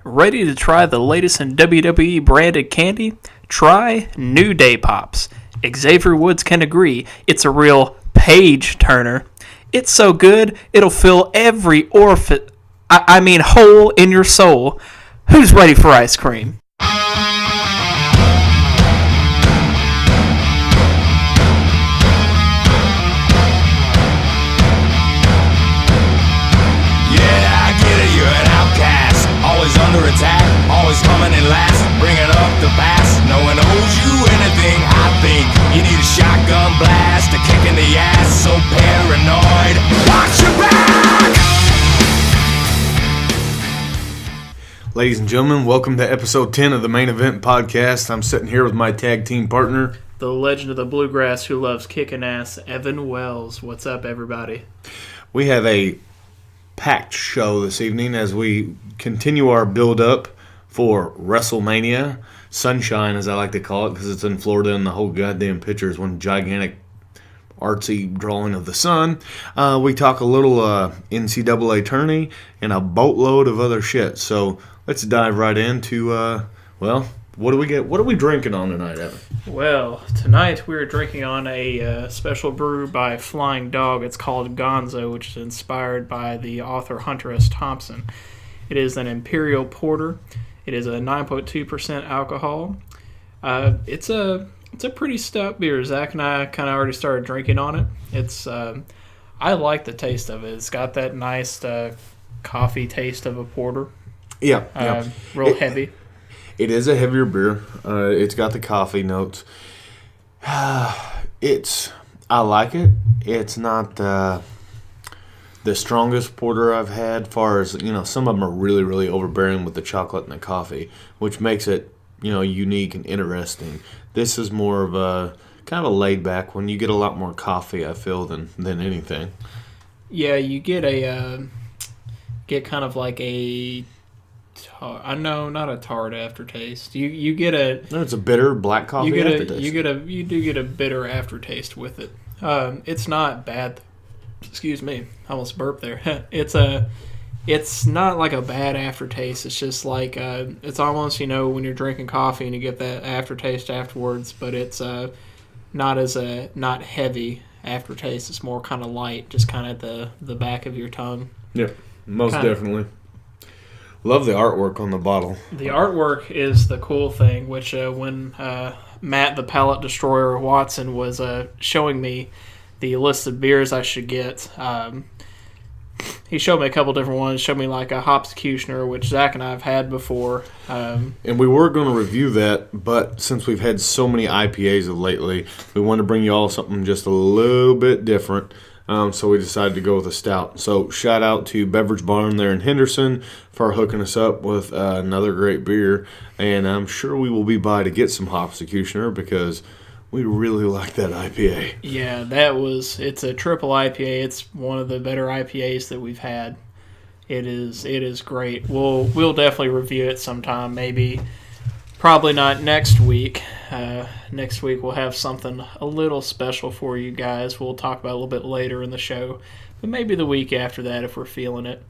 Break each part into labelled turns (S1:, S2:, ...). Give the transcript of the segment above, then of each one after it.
S1: Ready to try the latest in WWE branded candy? Try New Day Pops. Xavier Woods can agree it's a real page turner. It's so good, it'll fill every hole in your soul. Who's ready for ice cream?
S2: Always under attack, always coming in last, bringing up the past. No one owes you anything, I think. You need a shotgun blast, a kick in the ass, so paranoid. Watch your back!
S3: Ladies and gentlemen, welcome to episode 10 of the Main Event Podcast. I'm sitting here with my tag team partner,
S1: the legend of the bluegrass who loves kicking ass, Evan Wells. What's up, everybody?
S3: We have a packed show this evening as we continue our build-up for WrestleMania. Sunshine, as I like to call it, because it's in Florida and the whole goddamn picture is one gigantic artsy drawing of the sun. We talk a little NCAA tourney and a boatload of other shit. So let's dive right into, what do we get? What are we drinking on tonight, Evan?
S1: Well, tonight we're drinking on a special brew by Flying Dog. It's called Gonzo, which is inspired by the author Hunter S. Thompson. It is an Imperial Porter. It is a 9.2% alcohol. It's a pretty stout beer. Zach and I kind of already started drinking on it. It's I like the taste of it. It's got that nice coffee taste of a porter.
S3: Yeah.
S1: Real heavy.
S3: It is a heavier beer. It's got the coffee notes. I like it. It's not the strongest porter I've had. Far as some of them are really, really overbearing with the chocolate and the coffee, which makes it unique and interesting. This is more of a kind of a laid back one. You get a lot more coffee, I feel, than anything. Yeah,
S1: you get kind of like a. Not a tart aftertaste. You get a.
S3: No, it's a bitter black coffee aftertaste.
S1: You do get a bitter aftertaste with it. It's not bad. Excuse me, I almost burped there. It's not like a bad aftertaste. It's just like it's almost when you're drinking coffee and you get that aftertaste afterwards, but it's not heavy aftertaste. It's more kind of light, just kind of at the back of your tongue.
S3: Yeah, most definitely. Love the artwork on the bottle.
S1: The artwork is the cool thing, which when Matt the Palate Destroyer Watson was showing me the list of beers I should get, he showed me a couple different ones. Showed me like a Hopsecutioner, which Zach and I have had before.
S3: And we were going to review that, but since we've had so many IPAs of lately, we wanted to bring you all something just a little bit different. So we decided to go with a stout. So shout out to Beverage Barn there in Henderson for hooking us up with another great beer. And I'm sure we will be by to get some Hopsecutioner because we really like that IPA.
S1: Yeah, it's a triple IPA. It's one of the better IPAs that we've had. It is great. We'll definitely review it sometime. Probably not next week. Next week we'll have something a little special for you guys. We'll talk about a little bit later in the show. But maybe the week after that if we're feeling it.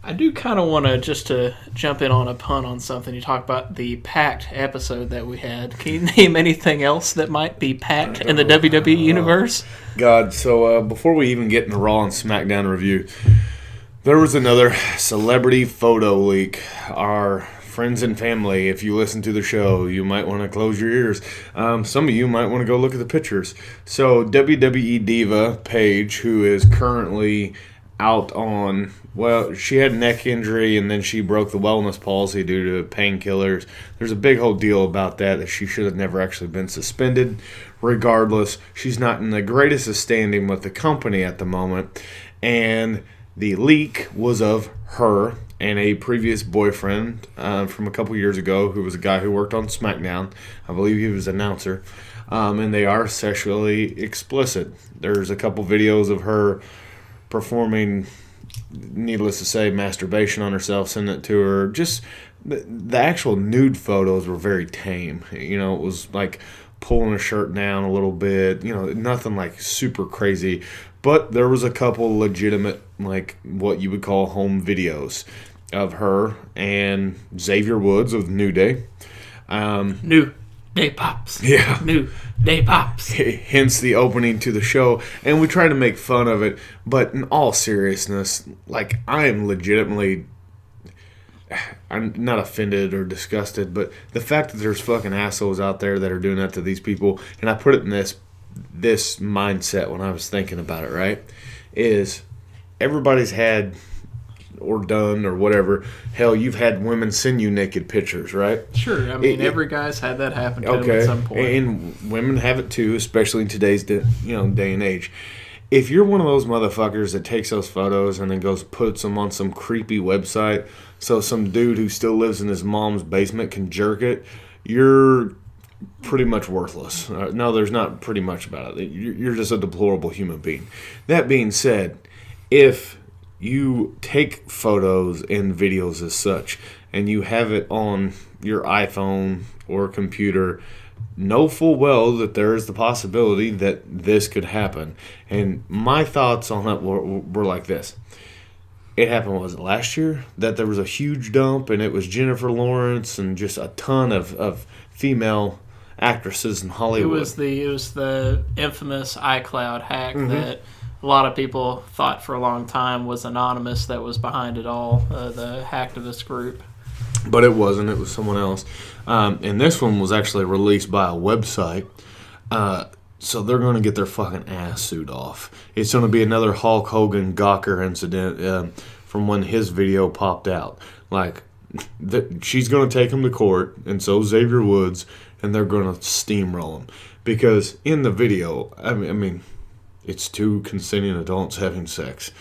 S1: I do kind of want to jump in on a pun on something. You talk about the packed episode that we had. Can you name anything else that might be packed in the WWE universe?
S3: God, so before we even get into Raw and SmackDown review, there was another celebrity photo leak. Our friends and family, if you listen to the show, you might want to close your ears. Some of you might want to go look at the pictures. So WWE diva Paige, who is currently out on, she had a neck injury and then she broke the wellness policy due to painkillers. There's a big whole deal about that she should have never actually been suspended. Regardless, she's not in the greatest of standing with the company at the moment. And the leak was of her and a previous boyfriend from a couple years ago who was a guy who worked on SmackDown. I believe he was an announcer. And they are sexually explicit. There's a couple videos of her performing, needless to say, masturbation on herself, sending it to her. Just the actual nude photos were very tame. It was like pulling her shirt down a little bit. Nothing like super crazy. But there was a couple legitimate, like what you would call home videos. of her and Xavier Woods of New Day.
S1: New Day Pops.
S3: Yeah.
S1: New Day Pops.
S3: Hence the opening to the show. And we try to make fun of it. But in all seriousness, like, I am legitimately... I'm not offended or disgusted, but the fact that there's fucking assholes out there that are doing that to these people, and I put it in this mindset when I was thinking about it, right, is everybody's had or done or whatever. Hell, you've had women send you naked pictures, right?
S1: Sure. I mean, every guy's had that happen to him at some point.
S3: And women have it too, especially in today's day and age. If you're one of those motherfuckers that takes those photos and then puts them on some creepy website so some dude who still lives in his mom's basement can jerk it, you're pretty much worthless. No, there's not pretty much about it. You're just a deplorable human being. That being said, if you take photos and videos as such and you have it on your iPhone or computer, know full well that there is the possibility that this could happen. And my thoughts on it were like this. It happened, was it last year? That there was a huge dump and it was Jennifer Lawrence and just a ton of female actresses in Hollywood.
S1: It was the infamous iCloud hack that a lot of people thought for a long time was anonymous that was behind it all, the hacktivist group.
S3: But it wasn't. It was someone else. And this one was actually released by a website. So they're going to get their fucking ass suit off. It's going to be another Hulk Hogan Gawker incident from when his video popped out. Like, she's going to take him to court, and so Xavier Woods, and they're going to steamroll him. Because in the video, I mean, it's two consenting adults having sex.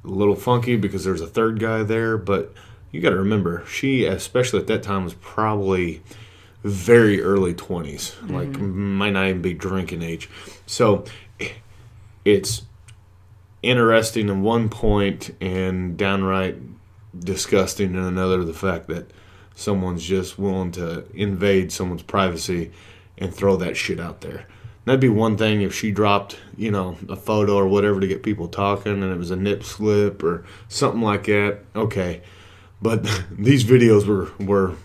S3: A little funky because there's a third guy there, but you got to remember, she, especially at that time, was probably very early 20s. Like, might not even be drinking age. So, it's interesting in one point and downright disgusting in another, the fact that someone's just willing to invade someone's privacy and throw that shit out there. That'd be one thing if she dropped, a photo or whatever to get people talking and it was a nip slip or something like that. Okay. But these videos were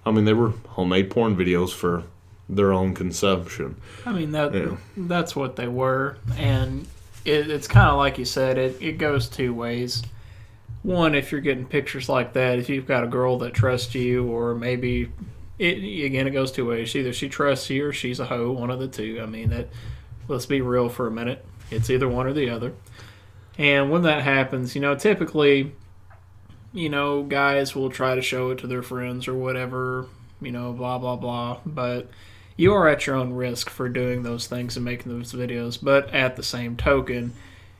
S3: they were homemade porn videos for their own consumption.
S1: I mean, that's what they were. And it's kind of like you said, it goes two ways. One, if you're getting pictures like that, if you've got a girl that trusts you, or maybe, it goes two ways. Either she trusts you or she's a hoe, one of the two. I mean, let's be real for a minute. It's either one or the other. And when that happens, typically... guys will try to show it to their friends or whatever, blah, blah, blah. But you are at your own risk for doing those things and making those videos. But at the same token,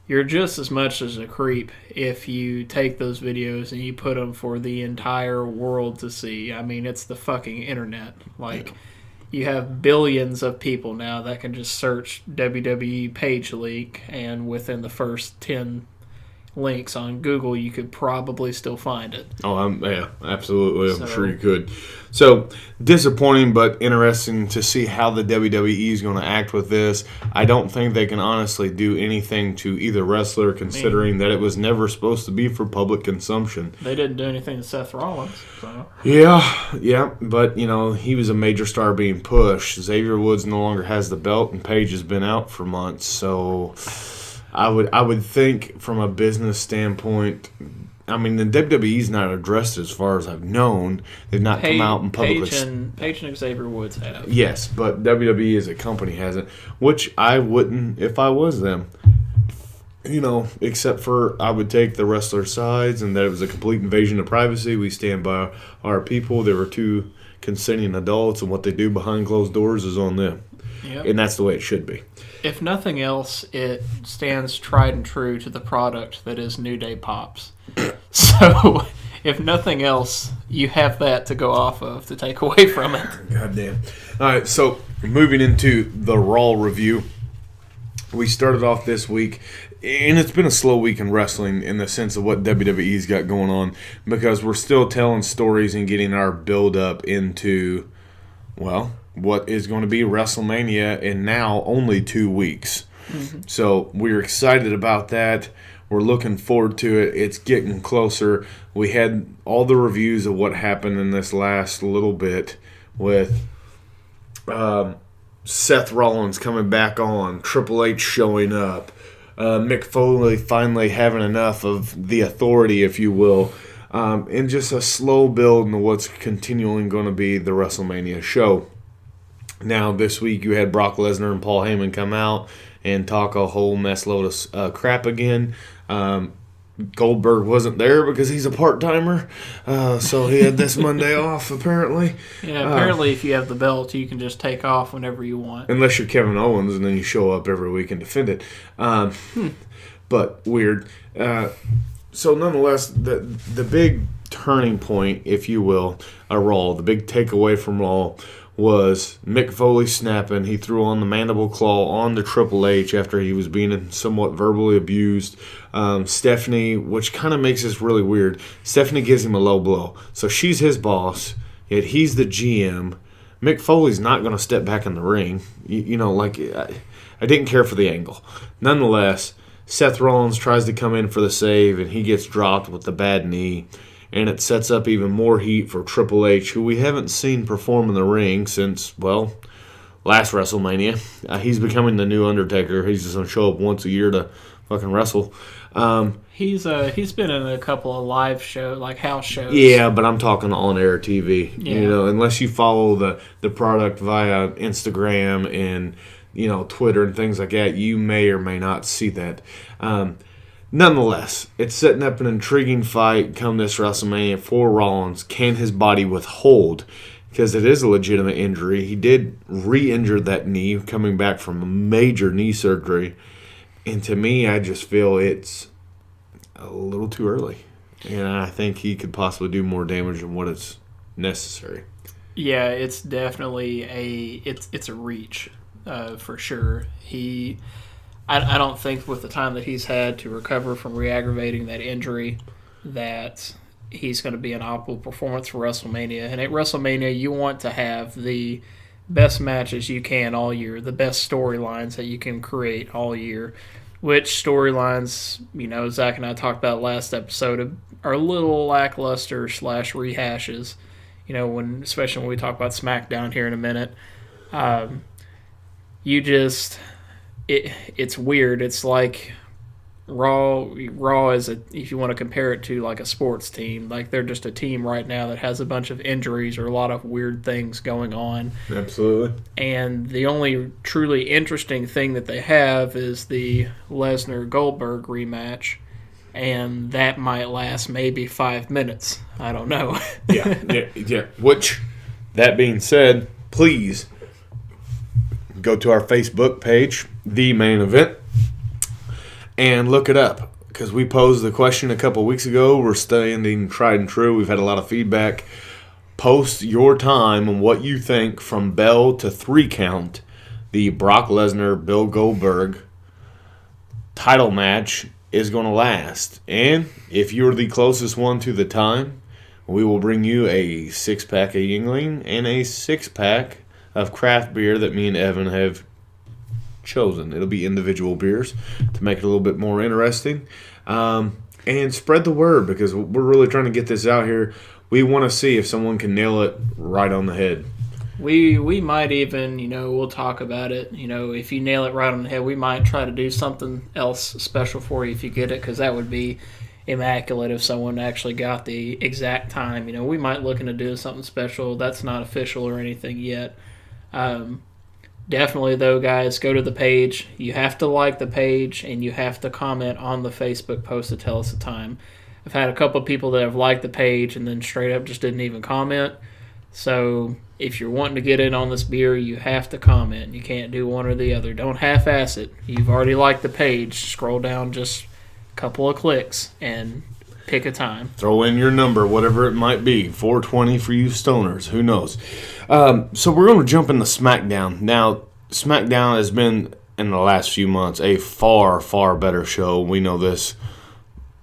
S1: you're just as much as a creep if you take those videos and you put them for the entire world to see. I mean, it's the fucking internet. Like, you have billions of people now that can just search WWE Paige leak, and within the first 10 links on Google, you could probably still find it.
S3: Oh, yeah, absolutely. I'm sure you could. So, disappointing, but interesting to see how the WWE is going to act with this. I don't think they can honestly do anything to either wrestler, considering that it was never supposed to be for public consumption.
S1: They didn't do anything to Seth Rollins. So.
S3: Yeah, but, he was a major star being pushed. Xavier Woods no longer has the belt, and Paige has been out for months, so... I would think from a business standpoint, the WWE's not addressed it as far as I've known. They've not come out and publicly...
S1: Paige and Xavier Woods have.
S3: Yes, but WWE as a company hasn't, which I wouldn't if I was them. Except for I would take the wrestler's sides and that it was a complete invasion of privacy. We stand by our people. There were two consenting adults, and what they do behind closed doors is on them. Yep. And that's the way it should be.
S1: If nothing else, it stands tried and true to the product that is New Day Pops. So, if nothing else, you have that to go off of to take away from it.
S3: Goddamn. All right, so moving into the Raw review, we started off this week, and it's been a slow week in wrestling in the sense of what WWE's got going on, because we're still telling stories and getting our build-up into, what is going to be WrestleMania in now only 2 weeks. Mm-hmm. So we're excited about that. We're looking forward to it. It's getting closer. We had all the reviews of what happened in this last little bit with Seth Rollins coming back on, Triple H showing up, Mick Foley finally having enough of the authority, if you will, and just a slow build into what's continuing going to be the WrestleMania show. Now, this week you had Brock Lesnar and Paul Heyman come out and talk a whole mess load of crap again. Goldberg wasn't there because he's a part-timer, so he had this Monday off, apparently.
S1: Yeah, apparently if you have the belt, you can just take off whenever you want.
S3: Unless you're Kevin Owens, and then you show up every week and defend it. But weird. So nonetheless, the big turning point, if you will, Raw, the big takeaway from Raw was Mick Foley snapping. He threw on the mandible claw on to Triple H after he was being somewhat verbally abused. Stephanie, which kind of makes this really weird, Stephanie gives him a low blow. So she's his boss, yet he's the GM. Mick Foley's not going to step back in the ring. I didn't care for the angle. Nonetheless, Seth Rollins tries to come in for the save, and he gets dropped with the bad knee. And it sets up even more heat for Triple H, who we haven't seen perform in the ring since, well, last WrestleMania. He's becoming the new Undertaker. He's just going to show up once a year to fucking wrestle.
S1: He's been in a couple of live shows, like house shows.
S3: Yeah, but I'm talking on-air TV.
S1: Yeah.
S3: Unless you follow the product via Instagram and, Twitter and things like that, you may or may not see that. Nonetheless, it's setting up an intriguing fight come this WrestleMania for Rollins. Can his body withhold? Because it is a legitimate injury. He did re-injure that knee coming back from a major knee surgery. And to me, I just feel it's a little too early. And I think he could possibly do more damage than what is necessary.
S1: Yeah, it's definitely it's a reach for sure. I don't think with the time that he's had to recover from re-aggravating that injury that he's going to be an optimal performance for WrestleMania. And at WrestleMania, you want to have the best matches you can all year, the best storylines that you can create all year, which storylines, Zach and I talked about last episode, are a little lackluster / rehashes, especially when we talk about SmackDown here in a minute. It's weird. It's like Raw is if you want to compare it to like a sports team, like they're just a team right now that has a bunch of injuries or a lot of weird things going on.
S3: Absolutely.
S1: And the only truly interesting thing that they have is the Lesnar-Goldberg rematch, and that might last maybe 5 minutes. I don't know.
S3: Yeah. Which, that being said, please go to our Facebook page, The Main Event, and look it up. Because we posed the question a couple weeks ago. We're standing tried and true. We've had a lot of feedback. Post your time on what you think from bell to 3 count. The Brock Lesnar, Bill Goldberg title match is going to last. And if you're the closest one to the time, we will bring you a 6-pack of Yuengling and a 6-pack of craft beer that me and Evan have chosen. It'll be individual beers to make it a little bit more interesting. And spread the word, because we're really trying to get this out here. We want to see if someone can nail it right on the head.
S1: We might even, we'll talk about it. If you nail it right on the head, we might try to do something else special for you if you get it, because that would be immaculate if someone actually got the exact time. We might look into doing something special. That's not official or anything yet. Definitely, though, guys, go to the page. You have to like the page, and you have to comment on the Facebook post to tell us the time. I've had a couple of people that have liked the page and then straight up just didn't even comment. So if you're wanting to get in on this beer, you have to comment. You can't do one or the other. Don't half-ass it. You've already liked the page. Scroll down just a couple of clicks and pick a time.
S3: Throw in your number, whatever it might be. 420 for you stoners. Who knows? So we're going to jump into SmackDown. Now, SmackDown has been, in the last few months, a far, far better show. We know this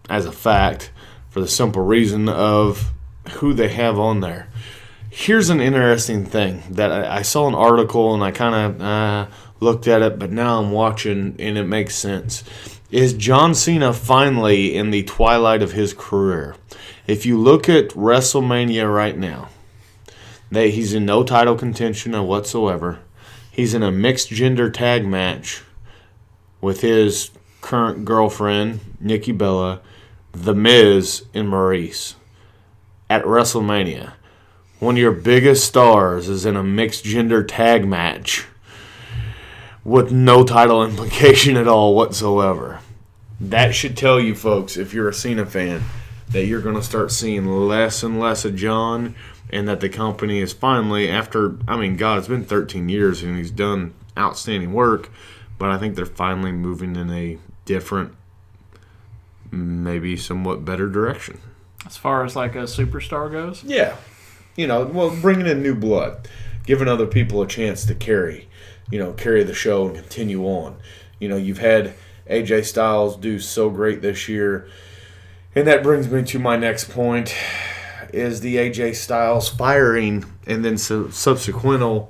S3: as a fact for the simple reason of who they have on there. Here's an interesting thing that I saw an article and I kind of looked at it, but now I'm watching and it makes sense. Is John Cena finally in the twilight of his career? If you look at WrestleMania right now, he's in no title contention whatsoever. He's in a mixed gender tag match with his current girlfriend, Nikki Bella, The Miz, and Maurice at WrestleMania. One of your biggest stars is in a mixed gender tag match with no title implication at all whatsoever. That should tell you, folks, if you're a Cena fan, that you're going to start seeing less and less of John, and that the company is finally, after, God, it's been 13 years and he's done outstanding work, but I think they're finally moving in a different, maybe somewhat better direction.
S1: As far as like a superstar goes?
S3: Yeah. Bringing in new blood, giving other people a chance to carry the show and continue on. You've had AJ Styles do so great this year. And that brings me to my next point, is the AJ Styles firing and then subsequent,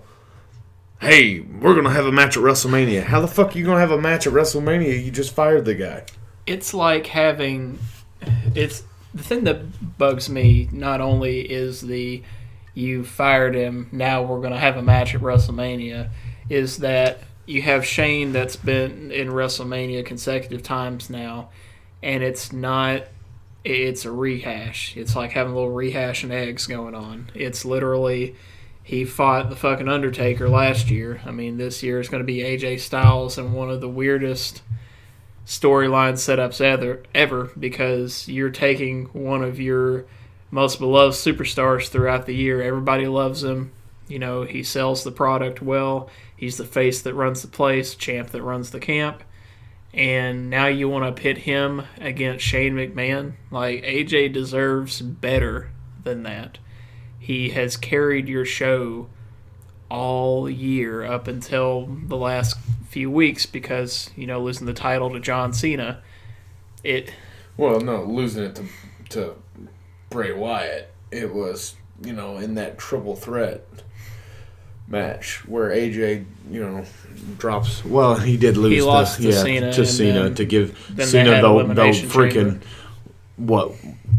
S3: hey, we're going to have a match at WrestleMania. How the fuck are you going to have a match at WrestleMania? You just fired the guy.
S1: It's like it's the thing that bugs me not only is you fired him, now we're going to have a match at WrestleMania, is that you have Shane that's been in WrestleMania consecutive times now, and it's a rehash. It's like having a little rehash and eggs going on. It's literally, he fought the fucking Undertaker last year. This year is going to be AJ Styles and one of the weirdest storyline setups ever, because you're taking one of your most beloved superstars throughout the year. Everybody loves him. He sells the product well. He's the face that runs the place, champ that runs the camp. And now you want to pit him against Shane McMahon? Like, AJ deserves better than that. He has carried your show all year up until the last few weeks because, losing the title to John Cena.
S3: Losing it to Bray Wyatt. It was, in that triple threat match where AJ, drops. Well, he did lose.
S1: He lost to Cena.
S3: To Cena to give Cena the freaking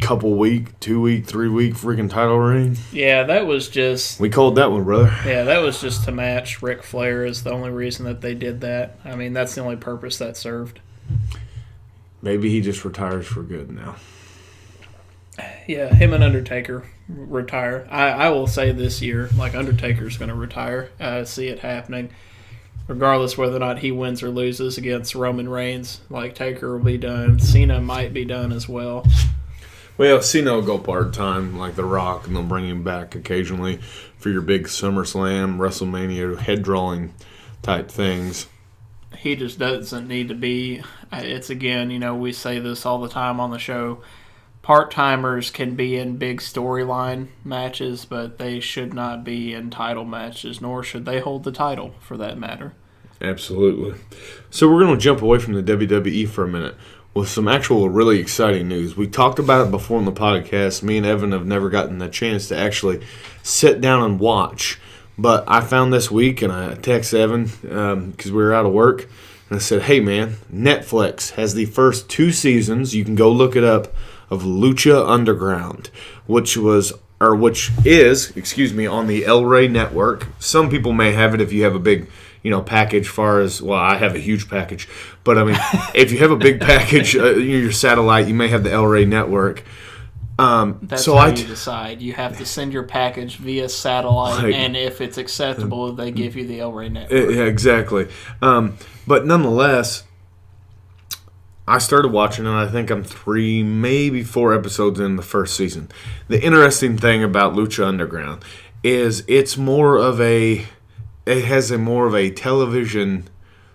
S3: couple week, 2 week, 3 week freaking title reign.
S1: Yeah, that was just.
S3: We called that one, brother.
S1: Yeah, that was just to match Ric Flair is the only reason that they did that. That's the only purpose that served.
S3: Maybe he just retires for good now.
S1: Yeah, him and Undertaker retire. I will say this year, like, Undertaker's going to retire. I see it happening. Regardless whether or not he wins or loses against Roman Reigns, like, Taker will be done. Cena might be done as well.
S3: Well, Cena will go part-time, like The Rock, and they'll bring him back occasionally for your big SummerSlam, WrestleMania, head-drawing type things.
S1: He just doesn't need to be. It's, again, we say this all the time on the show. Part-timers can be in big storyline matches, but they should not be in title matches, nor should they hold the title, for that matter.
S3: Absolutely. So we're going to jump away from the WWE for a minute with some actual really exciting news. We talked about it before in the podcast. Me and Evan have never gotten the chance to actually sit down and watch. But I found this week, and I texted Evan because we were out of work, and I said, hey, man, Netflix has the first 2 seasons. You can go look it up. Of Lucha Underground, which is, on the El Rey network. Some people may have it if you have a big, package. I have a huge package, but if you have a big package, your satellite, you may have the El Rey network.
S1: That's how you decide. You have to send your package via satellite, and if it's acceptable, they give you the El Rey network.
S3: Yeah, exactly. But nonetheless, I started watching it, and I think I'm 3, maybe 4 episodes in the first season. The interesting thing about Lucha Underground is it has more of a television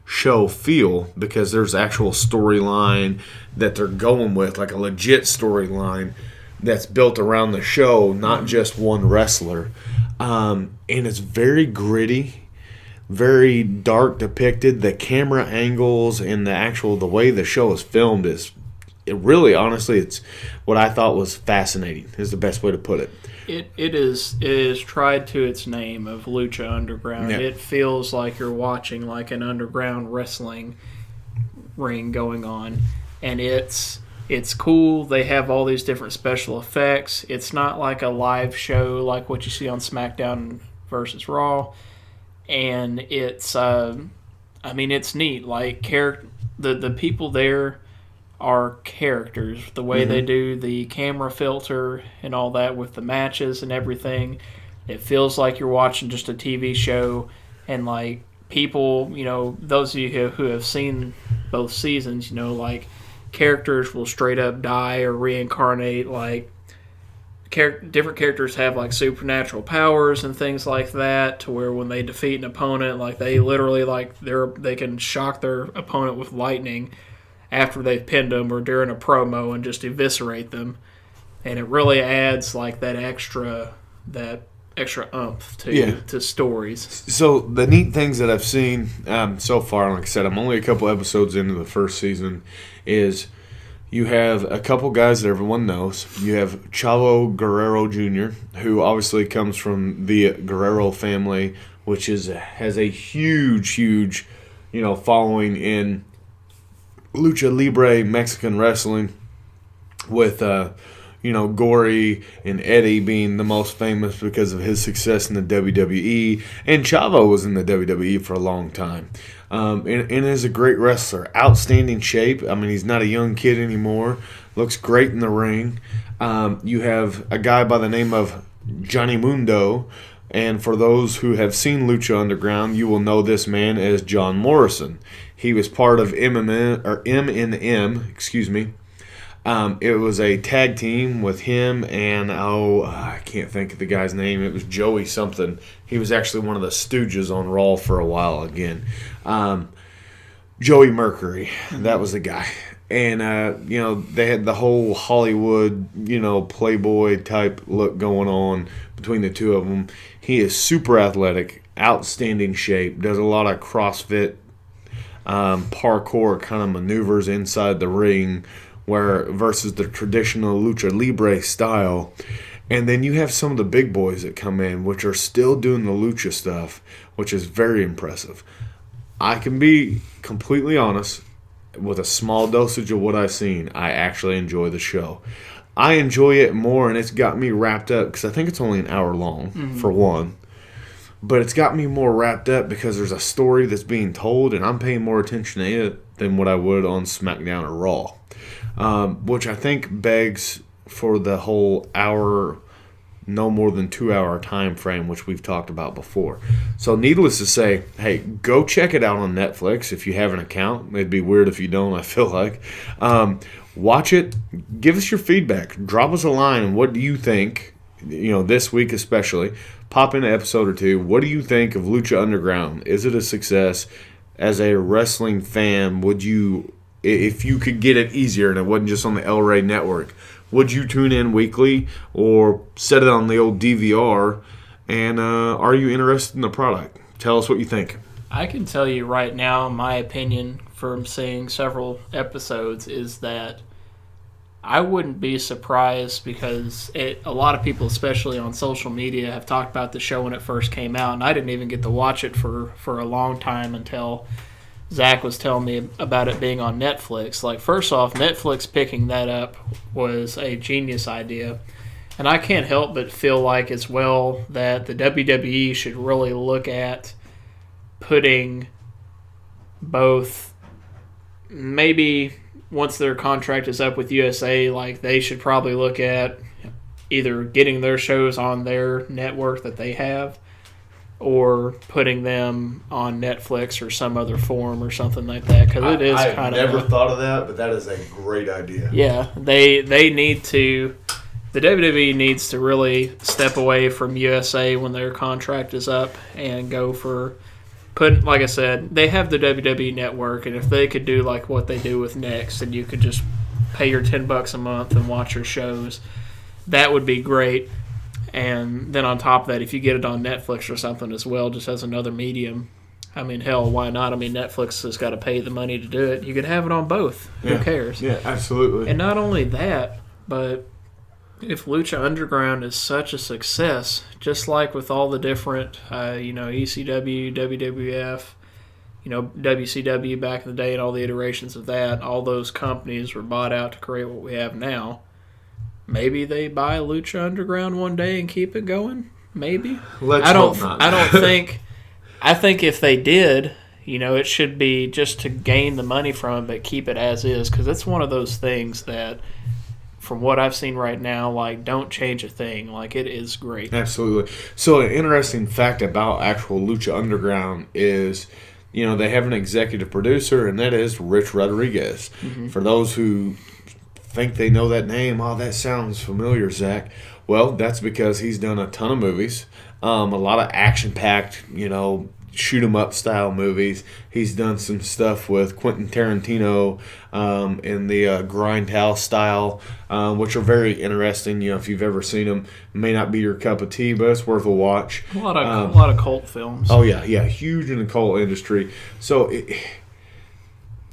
S3: show feel because there's actual storyline that they're going with, like a legit storyline that's built around the show, not just one wrestler. And it's very gritty. Very dark depicted. The camera angles and the way the show is filmed it's what I thought was fascinating is the best way to put it.
S1: It is tried to its name of Lucha Underground. Yeah. It feels like you're watching like an underground wrestling ring going on, and it's cool. They have all these different special effects. It's not like a live show like what you see on SmackDown versus Raw, and it's it's neat. Like the people there are characters. The way they do the camera filter and all that with the matches and everything, it feels like you're watching just a TV show. And like people, those of you who have seen both seasons, like characters will straight up die or reincarnate. Like different characters have like supernatural powers and things like that, to where when they defeat an opponent, like they literally they can shock their opponent with lightning after they've pinned them or during a promo and just eviscerate them. And it really adds like that extra oomph to stories.
S3: So the neat things that I've seen so far, like I said, I'm only a couple episodes into the first season, is you have a couple guys that everyone knows. You have Chavo Guerrero Jr., who obviously comes from the Guerrero family, which has a huge, following in Lucha Libre Mexican wrestling, with Gory and Eddie being the most famous because of his success in the WWE, and Chavo was in the WWE for a long time, and is a great wrestler, outstanding shape. I mean, he's not a young kid anymore, looks great in the ring. You have a guy by the name of Johnny Mundo, and for those who have seen Lucha Underground, you will know this man as John Morrison. He was part of MNM, excuse me. It was a tag team with him and, I can't think of the guy's name. It was Joey something. He was actually one of the Stooges on Raw for a while again. Joey Mercury, that was the guy. And, they had the whole Hollywood, Playboy type look going on between the two of them. He is super athletic, outstanding shape, does a lot of CrossFit, parkour kind of maneuvers inside the ring, versus the traditional Lucha Libre style. And then you have some of the big boys that come in, which are still doing the Lucha stuff, which is very impressive. I can be completely honest, with a small dosage of what I've seen, I actually enjoy the show. I enjoy it more, and it's got me wrapped up, because I think it's only an hour long, for one. But it's got me more wrapped up because there's a story that's being told, and I'm paying more attention to it than what I would on SmackDown or Raw. Which I think begs for the whole hour, no more than 2 hour time frame, which we've talked about before. So needless to say, hey, go check it out on Netflix if you have an account. It'd be weird if you don't, I feel like. Watch it. Give us your feedback. Drop us a line. What do you think, this week especially? Pop in an episode or two. What do you think of Lucha Underground? Is it a success? As a wrestling fan, would you, if you could get it easier and it wasn't just on the El Rey network, would you tune in weekly or set it on the old DVR? And are you interested in the product? Tell us what you think.
S1: I can tell you right now, my opinion from seeing several episodes is that I wouldn't be surprised, because a lot of people, especially on social media, have talked about the show when it first came out, and I didn't even get to watch it for a long time until Zach was telling me about it being on Netflix. Like, first off, Netflix picking that up was a genius idea, and I can't help but feel like as well that the WWE should really look at putting both, maybe once their contract is up with USA, like they should probably look at either getting their shows on their network that they have, or putting them on Netflix or some other form or something like that. Because it is kind of.
S3: I never thought of that, but that is a great idea.
S1: Yeah, they need to. The WWE needs to really step away from USA when their contract is up and go for. Like I said, they have the WWE Network, and if they could do like what they do with Next, and you could just pay your $10 a month and watch your shows, that would be great. And then on top of that, if you get it on Netflix or something as well, just as another medium, I mean, hell, why not? I mean, Netflix has got to pay the money to do it. You could have it on both.
S3: Yeah.
S1: Who cares?
S3: Yeah, absolutely.
S1: And not only that, but if Lucha Underground is such a success, just like with all the different, ECW, WWF, WCW back in the day and all the iterations of that, all those companies were bought out to create what we have now. Maybe they buy Lucha Underground one day and keep it going. Maybe.
S3: Let's hope not.
S1: I don't think. I think if they did, it should be just to gain the money from it, but keep it as is, because it's one of those things that, from what I've seen right now, like, don't change a thing. Like, it is great.
S3: Absolutely. So an interesting fact about actual Lucha Underground is, they have an executive producer, and that is Rich Rodriguez. Mm-hmm. For those who think they know that name, that sounds familiar, Zach. Well, that's because he's done a ton of movies, a lot of action-packed, shoot-'em-up style movies. He's done some stuff with Quentin Tarantino in the Grindhouse style, which are very interesting. If you've ever seen them, it may not be your cup of tea, but it's worth a watch.
S1: A lot of cult films.
S3: Oh yeah, huge in the cult industry. So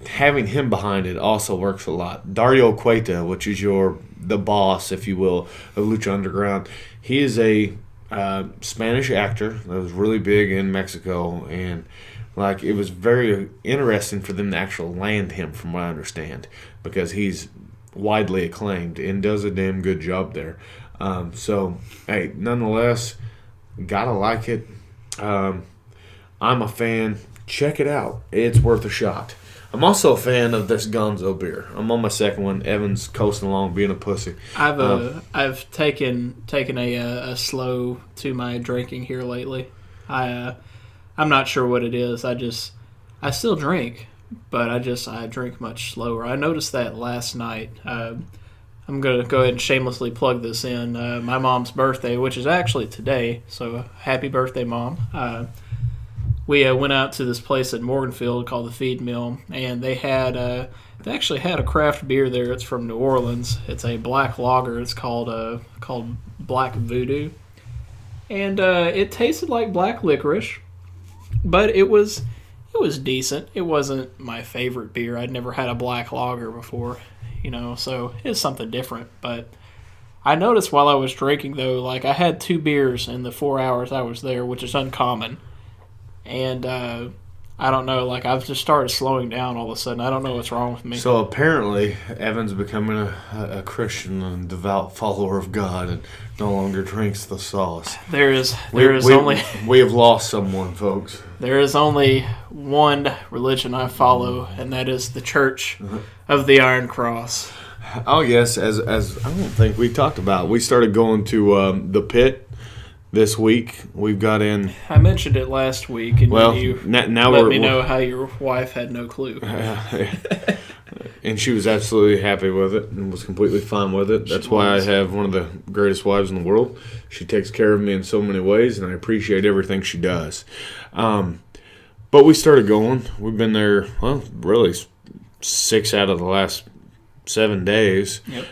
S3: having him behind it also works a lot. Dario Cueta, which is the boss, if you will, of Lucha Underground, he is a Spanish actor that was really big in Mexico, and it was very interesting for them to actually land him, from what I understand, because he's widely acclaimed and does a damn good job there. So hey, nonetheless, gotta like it. I'm a fan. Check it out. It's worth a shot. I'm also a fan of this Gonzo beer. I'm on my second one. Evan's coasting along, being a pussy.
S1: I've taken a slow to my drinking here lately. I'm not sure what it is. I still drink, but I drink much slower. I noticed that last night. I'm gonna go ahead and shamelessly plug this in. My mom's birthday, which is actually today, so happy birthday, Mom. We went out to this place at Morganfield called the Feed Mill, and they actually had a craft beer there. It's from New Orleans. It's a black lager. It's called Black Voodoo, and it tasted like black licorice, but it was decent. It wasn't my favorite beer. I'd never had a black lager before, so it's something different. But I noticed while I was drinking, though, I had 2 beers in the 4 hours I was there, which is uncommon. And I don't know, I've just started slowing down all of a sudden. I don't know what's wrong with me.
S3: So apparently, Evan's becoming a Christian and devout follower of God, and no longer drinks the sauce. We have lost someone, folks.
S1: There is only one religion I follow, and that is the Church of the Iron Cross.
S3: Oh yes, as I don't think we talked about, we started going to the Pit. This week we've got in.
S1: I mentioned it last week, and you
S3: now
S1: let me know how your wife had no clue.
S3: And she was absolutely happy with it and was completely fine with it. That's why I have one of the greatest wives in the world. She takes care of me in so many ways, and I appreciate everything she does. But we started going. We've been there, really 6 out of the last 7 days. Yep.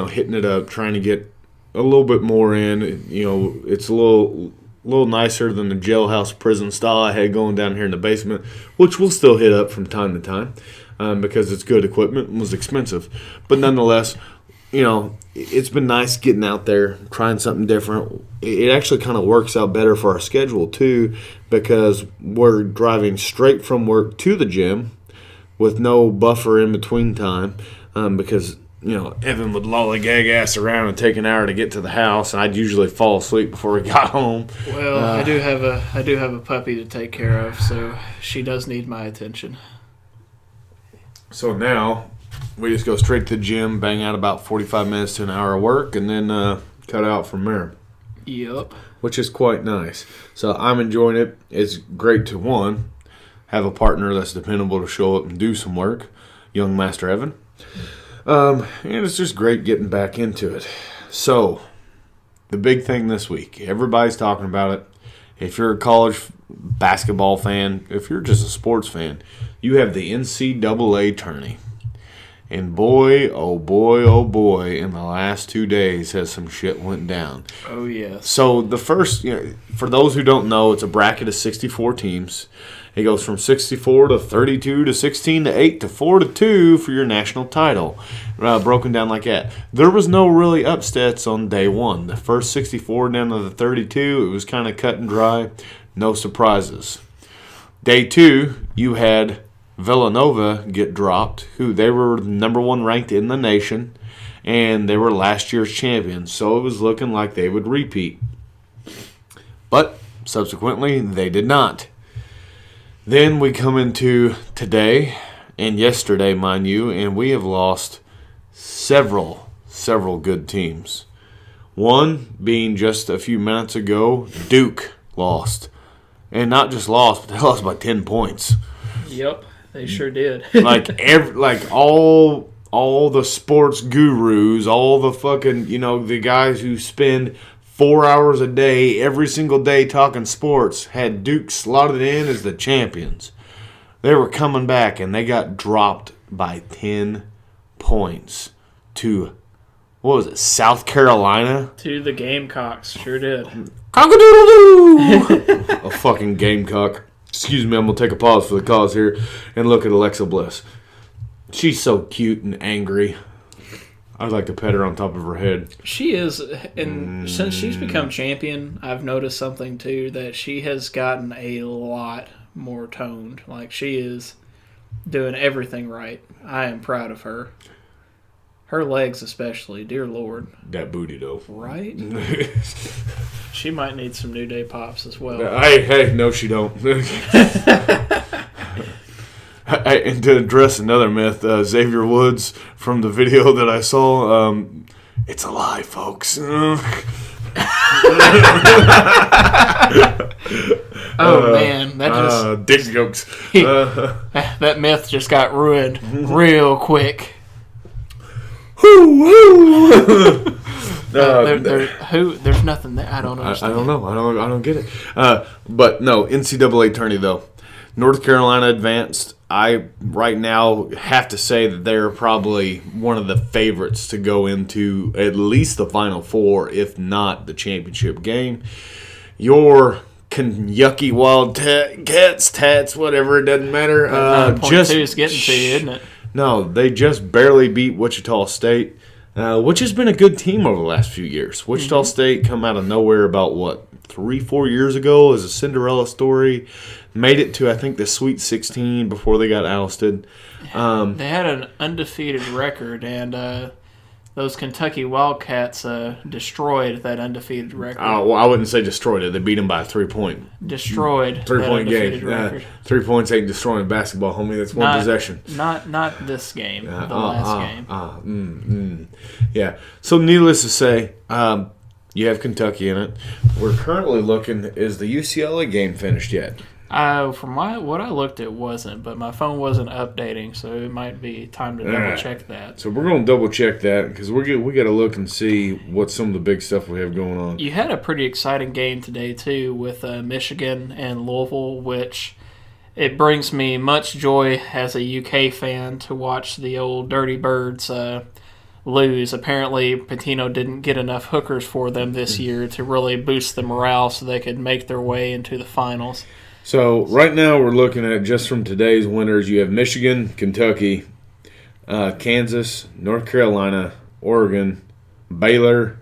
S3: Hitting it up, trying to get a little bit more in. It's a little nicer than the jailhouse prison style I had going down here in the basement, which we'll still hit up from time to time because it's good equipment and was expensive. But nonetheless, it's been nice getting out there, trying something different. It actually kind of works out better for our schedule too, because we're driving straight from work to the gym with no buffer in between time, because Evan would lollygag ass around and take an hour to get to the house, and I'd usually fall asleep before we got home.
S1: Well, I do have a puppy to take care of, so she does need my attention.
S3: So now we just go straight to the gym, bang out about 45 minutes to an hour of work, and then cut out from there.
S1: Yep.
S3: Which is quite nice. So I'm enjoying it. It's great to, have a partner that's dependable to show up and do some work. Young Master Evan. And it's just great getting back into it. So, the big thing this week, everybody's talking about it. If you're a college basketball fan, if you're just a sports fan, you have the NCAA tourney. And boy, oh boy, oh boy, in the last 2 days has some shit went down.
S1: Oh, yes.
S3: So, the first, for those who don't know, it's a bracket of 64 teams. It goes from 64 to 32 to 16 to 8 to 4 to 2 for your national title. Broken down like that. There was no really upsets on day one. The first 64 down to the 32, it was kind of cut and dry. No surprises. Day 2, you had Villanova get dropped, who they were number 1 ranked in the nation, and they were last year's champions, so it was looking like they would repeat. But subsequently, they did not. Then we come into today, and yesterday, mind you, and we have lost several good teams. One being just a few minutes ago, Duke lost. And not just lost, but they lost by 10 points.
S1: Yep, they sure did.
S3: all the sports gurus, all the fucking, the guys who spend 4 hours a day, every single day talking sports, had Duke slotted in as the champions. They were coming back, and they got dropped by 10 points to, what was it, South Carolina?
S1: To the Gamecocks, sure did.
S3: Cock-a-doodle-doo! A fucking gamecock. Excuse me, I'm going to take a pause for the cause here and look at Alexa Bliss. She's so cute and angry. I'd like to pet her on top of her head.
S1: She is, and since she's become champion, I've noticed something too, that she has gotten a lot more toned. Like, she is doing everything right. I am proud of her. Her legs especially, dear Lord.
S3: That booty, though.
S1: Right? She might need some New Day pops as well.
S3: Hey, no, she don't. And to address another myth, Xavier Woods, from the video that I saw, it's a lie, folks.
S1: Man, that just...
S3: dick jokes.
S1: That myth just got ruined real quick. There's nothing there. I don't understand.
S3: I don't know. I don't get it. But no, NCAA tourney though. North Carolina advanced. I right now have to say that they're probably one of the favorites to go into at least the Final Four, if not the championship game. Your Kentucky Wildcats, Tats, whatever, it doesn't matter.
S1: 9.2 is getting to you, isn't it?
S3: No, they just barely beat Wichita State, which has been a good team over the last few years. Wichita State come out of nowhere about, 3-4 years ago as a Cinderella story. Made it to, I think, the Sweet 16 before they got ousted.
S1: They had an undefeated record, and those Kentucky Wildcats destroyed that undefeated record.
S3: Well, I wouldn't say destroyed it. They beat them by a 3-point.
S1: Destroyed
S3: 3-point game.
S1: Record.
S3: 3 points ain't destroying basketball, homie. That's one possession.
S1: Not this game. The last game.
S3: Yeah. So needless to say, you have Kentucky in it. We're currently looking, is the UCLA game finished yet?
S1: From what I looked, it wasn't, but my phone wasn't updating, so it might be time to double check that.
S3: So we're going to double check that because we got to look and see what some of the big stuff we have going on.
S1: You had a pretty exciting game today too with Michigan and Louisville, which it brings me much joy as a UK fan to watch the old Dirty Birds lose. Apparently, Pitino didn't get enough hookers for them this year to really boost the morale so they could make their way into the finals.
S3: So right now we're looking at, just from today's winners, you have Michigan, Kentucky, Kansas, North Carolina, Oregon, Baylor,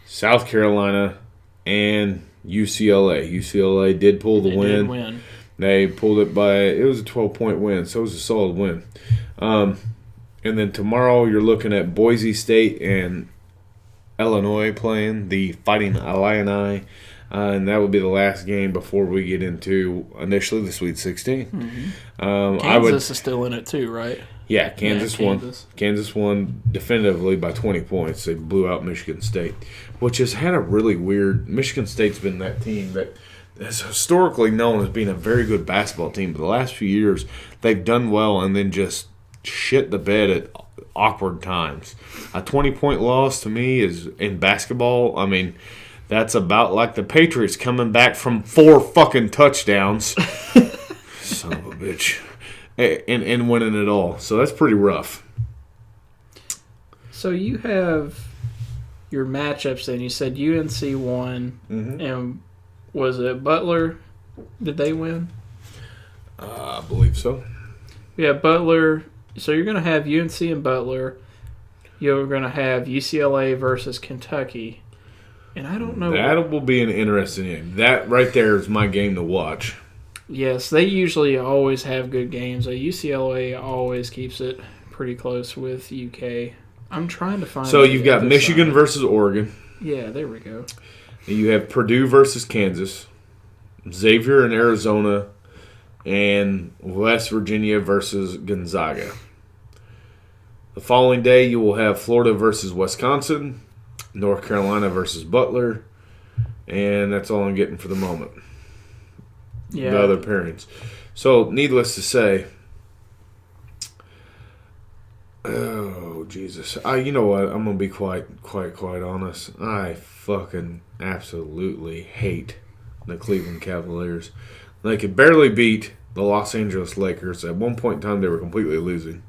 S3: South Carolina, and UCLA. UCLA did pull the win.
S1: Did win.
S3: They pulled it it was a 12-point win, so it was a solid win. And then tomorrow you're looking at Boise State and Illinois playing, the Fighting Illini. And that would be the last game before we get into initially the Sweet 16.
S1: Mm-hmm. Kansas is still in it too, right?
S3: Yeah, Kansas won. Kansas won definitively by 20 points. They blew out Michigan State, which has had a really weird. Michigan State's been that team that is historically known as being a very good basketball team. But the last few years, they've done well and then just shit the bed at awkward times. A 20-point loss to me is in basketball. I mean, that's about like the Patriots coming back from 4 fucking touchdowns. Son of a bitch. And winning it all. So that's pretty rough.
S1: So you have your matchups then. You said UNC won. Mm-hmm. And was it Butler? Did they win?
S3: I believe so.
S1: Yeah, Butler. So you're going to have UNC and Butler. You're going to have UCLA versus Kentucky. And I don't know.
S3: That will be an interesting game. That right there is my game to watch.
S1: Yes, they usually always have good games. UCLA always keeps it pretty close with UK. I'm trying to find.
S3: So you've got Michigan versus Oregon.
S1: Yeah, there we go.
S3: And you have Purdue versus Kansas, Xavier in Arizona, and West Virginia versus Gonzaga. The following day, you will have Florida versus Wisconsin, North Carolina versus Butler, and that's all I'm getting for the moment.
S1: Yeah.
S3: The other pairings. So, needless to say, oh, Jesus. You know what? I'm going to be quite honest. I fucking absolutely hate the Cleveland Cavaliers. They could barely beat the Los Angeles Lakers. At one point in time, they were completely losing.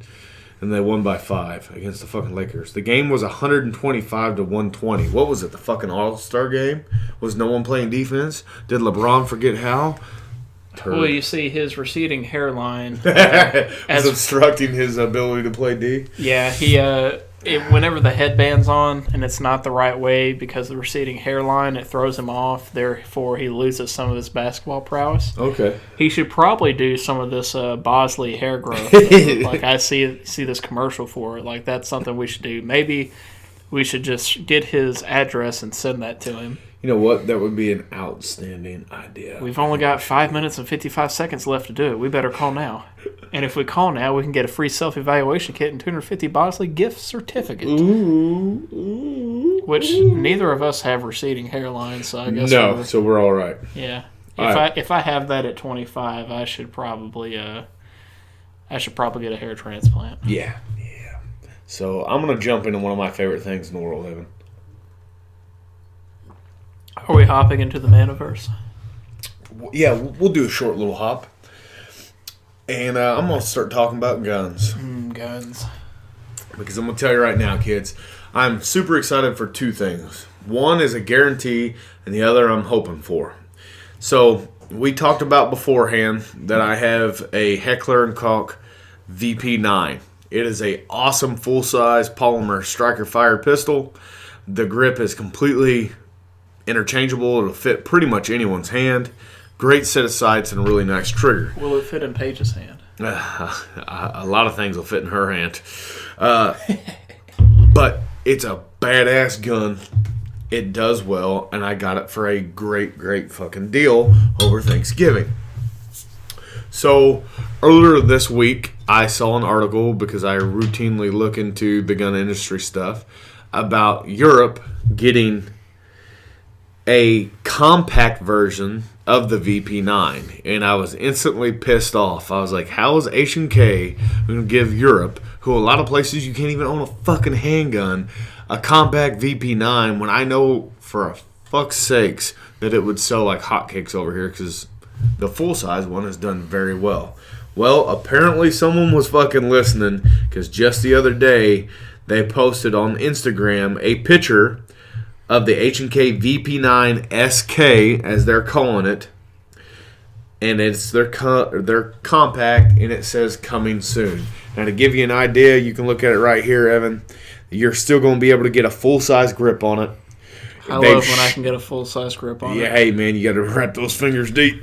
S3: And they won by 5 against the fucking Lakers. The game was 125 to 120. What was it? The fucking All-Star game? Was no one playing defense? Did LeBron forget how?
S1: Well, you see his receding hairline
S3: was obstructing his ability to play D.
S1: Yeah, he whenever the headband's on and it's not the right way because of the receding hairline, it throws him off. Therefore, he loses some of his basketball prowess.
S3: Okay.
S1: He should probably do some of this Bosley hair growth. Like I see this commercial for it. Like that's something we should do. Maybe we should just get his address and send that to him.
S3: You know what? That would be an outstanding idea.
S1: We've only got 5 minutes and 55 seconds left to do it. We better call now. And if we call now, we can get a free self-evaluation kit and 250 Bosley gift certificate.
S3: Ooh.
S1: Which neither of us have receding hairlines, so I guess
S3: so we're all right.
S1: Yeah.
S3: If
S1: I have that at 25, I should probably get a hair transplant.
S3: Yeah. So I'm gonna jump into one of my favorite things in the world, Evan.
S1: Are we hopping into the Maniverse?
S3: Yeah, we'll do a short little hop. And I'm going to start talking about guns.
S1: Guns.
S3: Because I'm going to tell you right now, kids, I'm super excited for 2 things. One is a guarantee, and the other I'm hoping for. So, we talked about beforehand that I have a Heckler & Koch VP9. It is a awesome full-size polymer striker-fire pistol. The grip is completely interchangeable. It'll fit pretty much anyone's hand. Great set of sights and a really nice trigger.
S1: Will it fit in Paige's hand?
S3: A lot of things will fit in her hand. But it's a badass gun. It does well, and I got it for a great fucking deal over Thanksgiving. So, earlier this week, I saw an article, because I routinely look into the gun industry stuff, about Europe getting a compact version of the VP9, and I was instantly pissed off. I was like, how is H&K going to give Europe, who a lot of places you can't even own a fucking handgun, a compact VP9 when I know for a fuck's sakes that it would sell like hotcakes over here, because the full-size one has done very well. Well, apparently someone was fucking listening, because just the other day they posted on Instagram a picture of the H&K VP9 SK, as they're calling it, and it's their compact, and it says coming soon. Now, to give you an idea, you can look at it right here, Evan. You're still going to be able to get a full-size grip on it.
S1: I love when I can get a full-size grip on it.
S3: Yeah, hey, man, you got to wrap those fingers deep.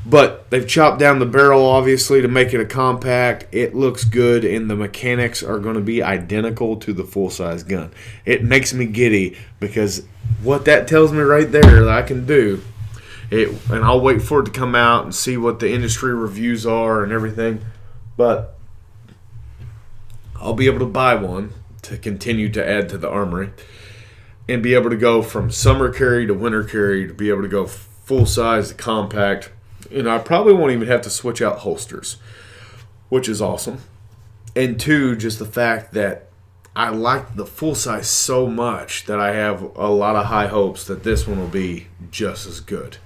S3: But they've chopped down the barrel, obviously, to make it a compact. It looks good, and the mechanics are going to be identical to the full-size gun. It makes me giddy, because what that tells me right there that I can do, and I'll wait for it to come out and see what the industry reviews are and everything, but I'll be able to buy one to continue to add to the armory and be able to go from summer carry to winter carry, to be able to go full-size to compact. And I probably won't even have to switch out holsters, which is awesome. And 2, just the fact that I like the full size so much that I have a lot of high hopes that this one will be just as good.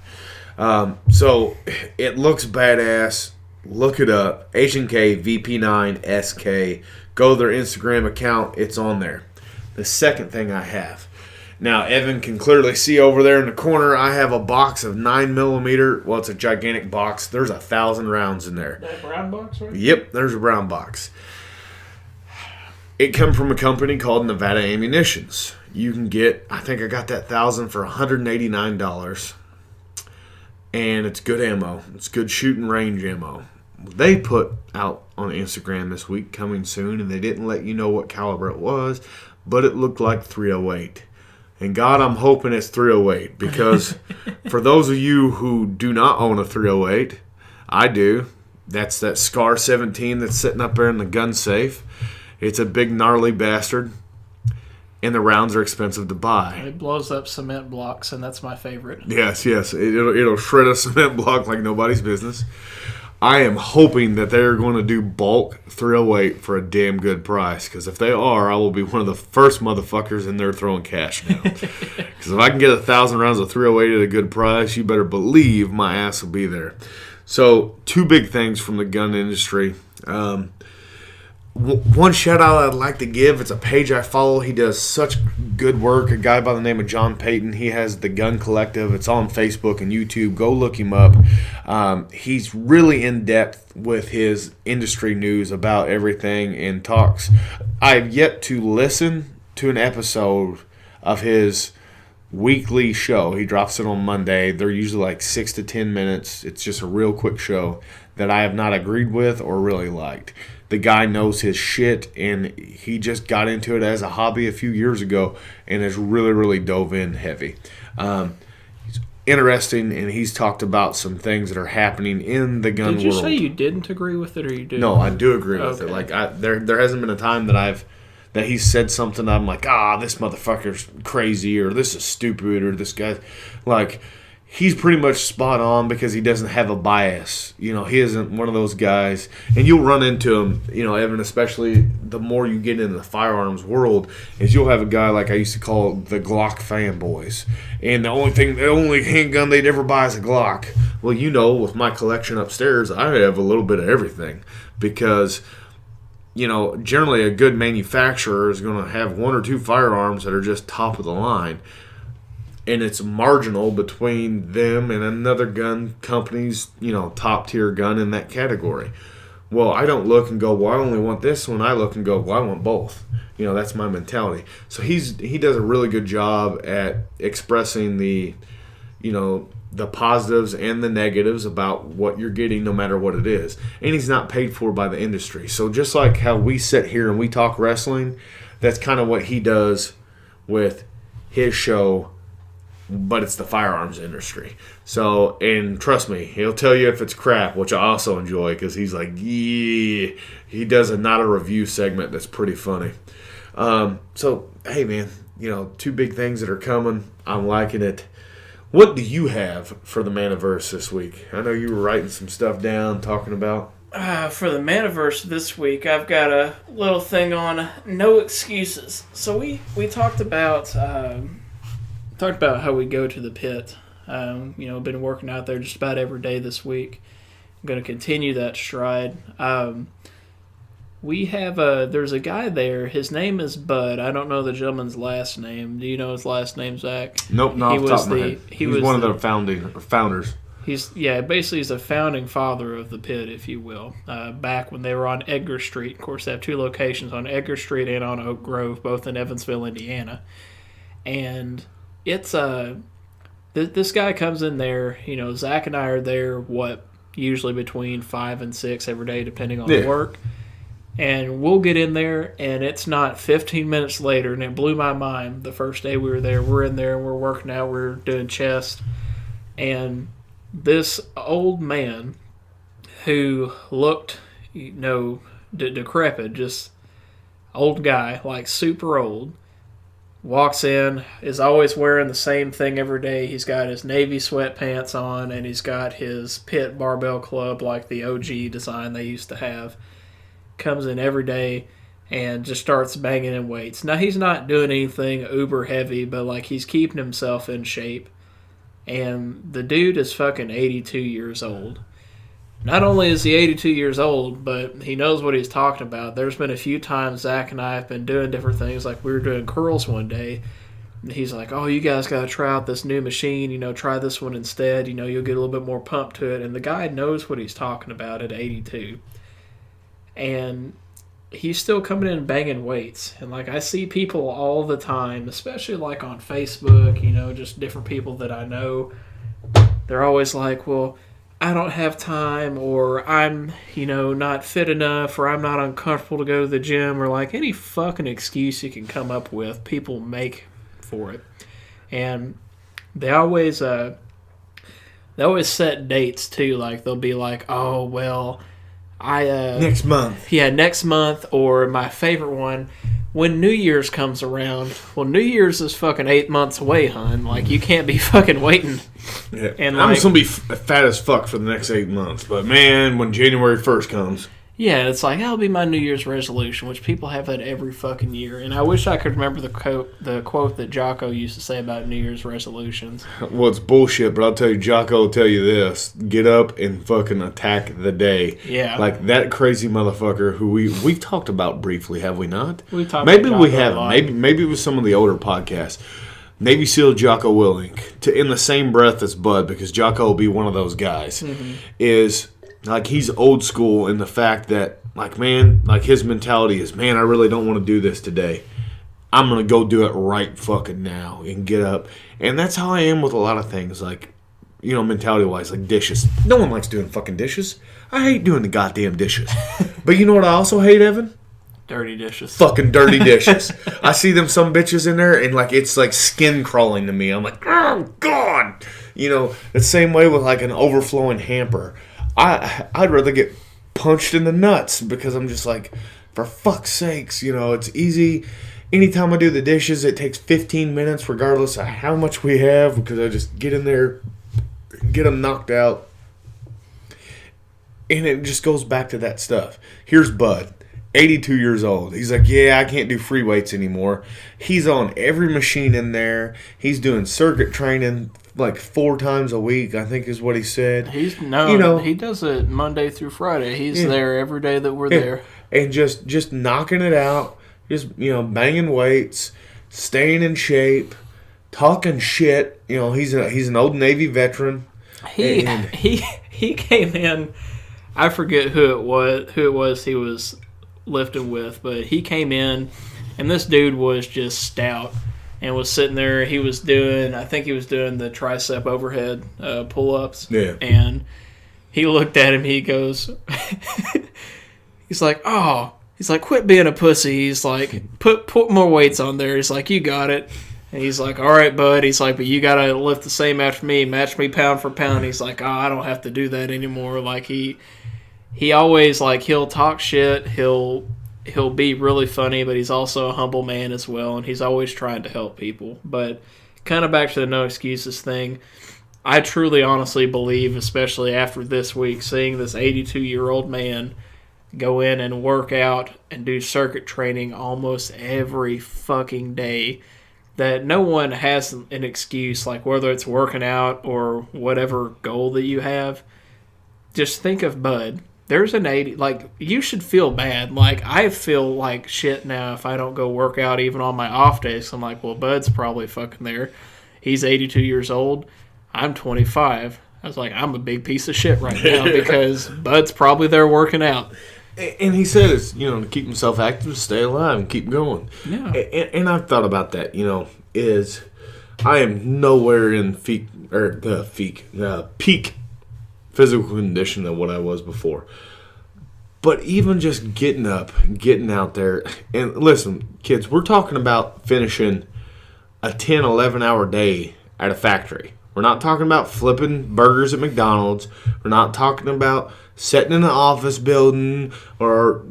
S3: So it looks badass. Look it up. H&K VP9 SK. Go to their Instagram account. It's on there. The second thing I have. Now, Evan can clearly see over there in the corner, I have a box of 9mm. Well, it's a gigantic box. There's 1,000 rounds in there.
S1: That brown box, right?
S3: Yep, there's a brown box. It comes from a company called Nevada Ammunitions. You can get, I think I got that 1,000 for $189. and it's good ammo. It's good shooting range ammo. They put out on Instagram this week, coming soon, and they didn't let you know what caliber it was, but it looked like 308. And God, I'm hoping it's 308, because for those of you who do not own a 308, I do. That's that Scar 17 that's sitting up there in the gun safe. It's a big gnarly bastard, and the rounds are expensive to buy.
S1: It blows up cement blocks, and that's my favorite.
S3: Yes. It'll shred a cement block like nobody's business. I am hoping that they're going to do bulk 308 for a damn good price, because if they are, I will be one of the first motherfuckers in there throwing cash now. Because if I can get 1,000 rounds of 308 at a good price, you better believe my ass will be there. So, two big things from the gun industry. One shout out I'd like to give, it's a page I follow. He does such good work. A guy by the name of John Payton. He has the Gun Collective. It's on Facebook and YouTube. Go look him up. He's really in depth with his industry news about everything and talks. I've yet to listen to an episode of his weekly show. He drops it on Monday. They're usually like 6 to 10 minutes. It's just a real quick show that I have not agreed with or really liked. The guy knows his shit, and he just got into it as a hobby a few years ago and has really, really dove in heavy. He's interesting, and he's talked about some things that are happening in the gun world.
S1: Did you say you didn't agree with it, or you did?
S3: No, I do agree with it. Like there hasn't been a time that he said something I'm like, this motherfucker's crazy, or this is stupid, or this guy, like, he's pretty much spot on because he doesn't have a bias. He isn't one of those guys. And you'll run into him, Evan, especially the more you get into the firearms world, is you'll have a guy like I used to call the Glock fanboys. And the only handgun they'd ever buy is a Glock. Well, with my collection upstairs, I have a little bit of everything. Because, generally a good manufacturer is going to have one or two firearms that are just top of the line. And it's marginal between them and another gun company's, top tier gun in that category. Well, I don't look and go, well, I only want this one. I look and go, well, I want both. That's my mentality. So he does a really good job at expressing the positives and the negatives about what you're getting, no matter what it is. And he's not paid for by the industry. So just like how we sit here and we talk wrestling, that's kind of what he does with his show, but it's the firearms industry. So, and trust me, he'll tell you if it's crap, which I also enjoy, because he's like, yeah. He does a not a review segment that's pretty funny. So, hey man, two big things that are coming. I'm liking it. What do you have for the Maniverse this week? I know you were writing some stuff down, talking about.
S1: For the Maniverse this week, I've got a little thing on no excuses. So we talked about how we go to the pit. Been working out there just about every day this week. I'm going to continue that stride. There's a guy there. His name is Bud. I don't know the gentleman's last name. Do you know his last name, Zach?
S3: Nope, not off the top of my head. He's one of the founders. He's
S1: the founding father of the pit, if you will. Back when they were on Edgar Street. Of course, they have two locations, on Edgar Street and on Oak Grove, both in Evansville, Indiana. And it's this guy comes in there. Zach and I are there. Usually between 5 and 6 every day, depending on the work. And we'll get in there, and it's not 15 minutes later, and it blew my mind. The first day we were there, we're in there, and we're working out, we're doing chest, and this old man who looked, decrepit, just old guy, like super old, walks in, is always wearing the same thing every day. He's got his navy sweatpants on, and he's got his pit barbell club, like the OG design they used to have. Comes in every day and just starts banging in weights. Now, he's not doing anything uber heavy, but like he's keeping himself in shape. And the dude is fucking 82 years old. Not only is he 82 years old, but he knows what he's talking about. There's been a few times Zach and I have been doing different things. Like we were doing curls one day. And he's like, oh, you guys got to try out this new machine. Try this one instead. You'll get a little bit more pump to it. And the guy knows what he's talking about at 82. And he's still coming in banging weights. And, I see people all the time, especially, on Facebook, just different people that I know. they're always like, well, I don't have time, or I'm, not fit enough, or I'm not uncomfortable to go to the gym, or like any fucking excuse you can come up with, people make for it. And they always set dates too. Like they'll be like, oh well,
S3: next month.
S1: Yeah, next month. Or my favorite one, when New Year's comes around. Well, New Year's is fucking 8 months away, hon. Like you can't be fucking waiting.
S3: Yeah. And I'm just gonna be fat as fuck for the next 8 months. But man, when January 1st comes.
S1: Yeah, it's like, that'll be my New Year's resolution, which people have that every fucking year. And I wish I could remember the quote that Jocko used to say about New Year's resolutions. Well,
S3: it's bullshit, but I'll tell you, Jocko will tell you this. Get up and fucking attack the day.
S1: Yeah.
S3: Like that crazy motherfucker who we've talked about briefly, have we not?
S1: We talked
S3: Maybe
S1: about
S3: we haven't. Maybe it was some of the older podcasts. Navy SEAL Jocko Willink, in the same breath as Bud, because Jocko will be one of those guys, is... Like, he's old school in the fact that, like, man, like, his mentality is, man, I really don't want to do this today. I'm going to go do it right fucking now and get up. And that's how I am with a lot of things, like, mentality-wise, like dishes. No one likes doing fucking dishes. I hate doing the goddamn dishes. But you know what I also hate, Evan?
S1: Dirty dishes.
S3: Fucking dirty dishes. I see them some bitches in there, and, like, it's like skin crawling to me. I'm like, oh, God. The same way with, like, an overflowing hamper. I'd rather get punched in the nuts because I'm just like, for fuck's sakes, it's easy. Anytime I do the dishes, it takes 15 minutes regardless of how much we have because I just get in there and get them knocked out. And it just goes back to that stuff. Here's Bud, 82 years old. He's like, yeah, I can't do free weights anymore. He's on every machine in there. He's doing circuit training like 4 times a week, I think is what he said.
S1: He does it Monday through Friday. He's there every day that we're there.
S3: And just knocking it out, just, banging weights, staying in shape, talking shit. He's an old Navy veteran.
S1: He came in, I forget who it was he was lifting with, but he came in and this dude was just stout. And was sitting there. I think he was doing the tricep overhead pull-ups.
S3: Yeah.
S1: And he looked at him. He goes, he's like, quit being a pussy. He's like, put more weights on there. He's like, you got it. And he's like, all right, bud. He's like, but you got to lift the same after me. Match me pound for pound. He's like, oh, I don't have to do that anymore. Like, he always, like, he'll talk shit. He'll be really funny, but he's also a humble man as well, and he's always trying to help people. But kind of back to the no excuses thing, I truly, honestly believe, especially after this week, seeing this 82-year-old man go in and work out and do circuit training almost every fucking day, that no one has an excuse, like whether it's working out or whatever goal that you have. Just think of Bud. There's an 80, like, you should feel bad. Like, I feel like shit now if I don't go work out even on my off days. I'm like, well, Bud's probably fucking there. He's 82 years old. I'm 25. I was like, I'm a big piece of shit right now because Bud's probably there working out.
S3: And he said it's, to keep himself active, stay alive, and keep going.
S1: Yeah.
S3: And I've thought about that, is I am nowhere in peak physical condition than what I was before. But even just getting up, getting out there, and listen, kids, we're talking about finishing a 10, 11 hour day at a factory. We're not talking about flipping burgers at McDonald's. We're not talking about sitting in an office building or,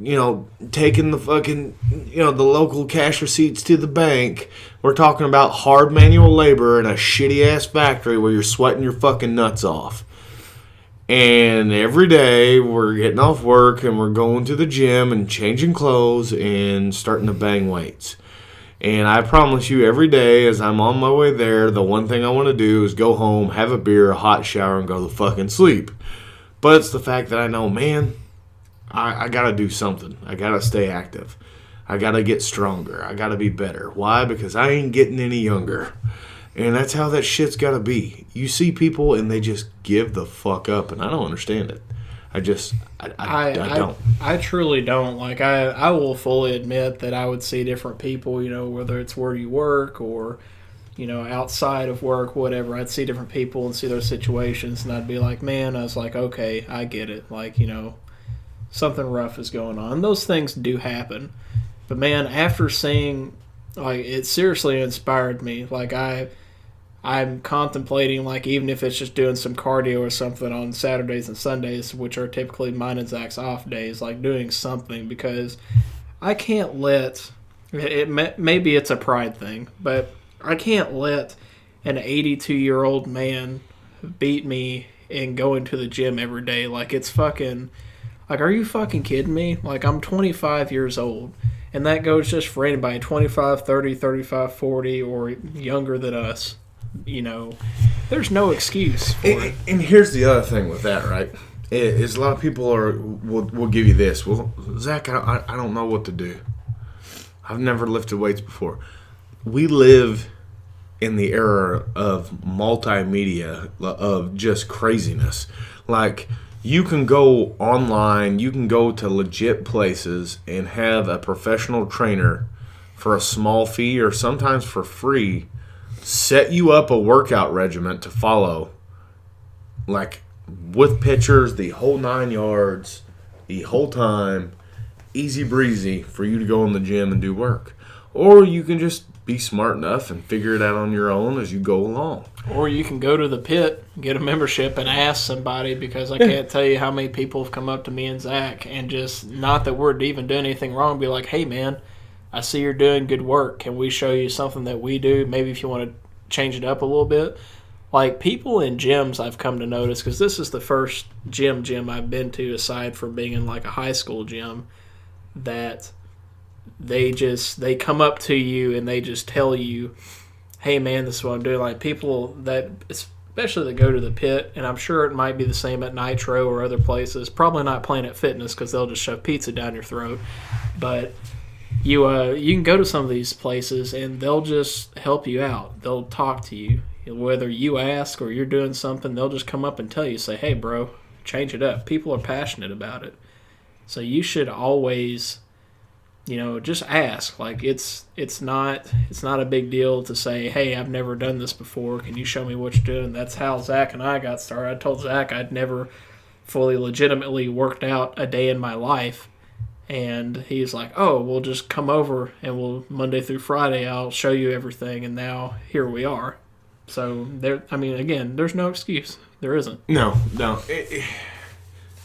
S3: taking the fucking, the local cash receipts to the bank. We're talking about hard manual labor in a shitty ass factory where you're sweating your fucking nuts off. And every day we're getting off work and we're going to the gym and changing clothes and starting to bang weights. And I promise you, every day as I'm on my way there, the one thing I want to do is go home, have a beer, a hot shower, and go to fucking sleep. But it's the fact that I know, man, I got to do something. I got to stay active. I got to get stronger. I got to be better. Why? Because I ain't getting any younger. And that's how that shit's got to be. You see people and they just give the fuck up, and I don't understand it. I don't.
S1: I truly don't. Like, I will fully admit that I would see different people, whether it's where you work or, outside of work, whatever, I'd see different people and see their situations, and I'd be like, man, I was like, okay, I get it. Like, something rough is going on. Those things do happen. But, man, after seeing, like, it seriously inspired me. Like, I'm contemplating, like, even if it's just doing some cardio or something on Saturdays and Sundays, which are typically mine and Zach's off days, like, doing something, because I can't let, maybe it's a pride thing, but I can't let an 82-year-old man beat me in going to the gym every day. Like, it's fucking, like, are you fucking kidding me? Like, I'm 25 years old, and that goes just for anybody, 25, 30, 35, 40, or younger than us. There's no excuse for it.
S3: And here's the other thing with that, right? Is a lot of people will give you this. Well, Zach, I don't know what to do. I've never lifted weights before. We live in the era of multimedia, of just craziness. Like, you can go online, you can go to legit places and have a professional trainer for a small fee or sometimes for free set you up a workout regimen to follow, like, with pictures, the whole 9 yards, the whole time, easy breezy for you to go in the gym and do work. Or you can just be smart enough and figure it out on your own as you go along.
S1: Or you can go to the pit, get a membership, and ask somebody, because I can't tell you how many people have come up to me and Zach and just, not that we're even doing anything wrong, be like, hey, man, I see you're doing good work. Can we show you something that we do? Maybe if you want to change it up a little bit. Like, people in gyms I've come to notice, because this is the first gym I've been to, aside from being in like a high school gym, that they come up to you and they just tell you, hey, man, this is what I'm doing. Like, people that, especially that go to the pit, and I'm sure it might be the same at Nitro or other places, probably not Planet Fitness because they'll just shove pizza down your throat, but you can go to some of these places and they'll just help you out. They'll talk to you. Whether you ask or you're doing something, they'll just come up and tell you, say, hey, bro, change it up. People are passionate about it. So you should always, just ask. Like, it's not a big deal to say, hey, I've never done this before. Can you show me what you're doing? That's how Zach and I got started. I told Zach I'd never fully legitimately worked out a day in my life. And he's like, oh, we'll just come over and we'll Monday through Friday, I'll show you everything. And now here we are. So, again, there's no excuse. There isn't. No.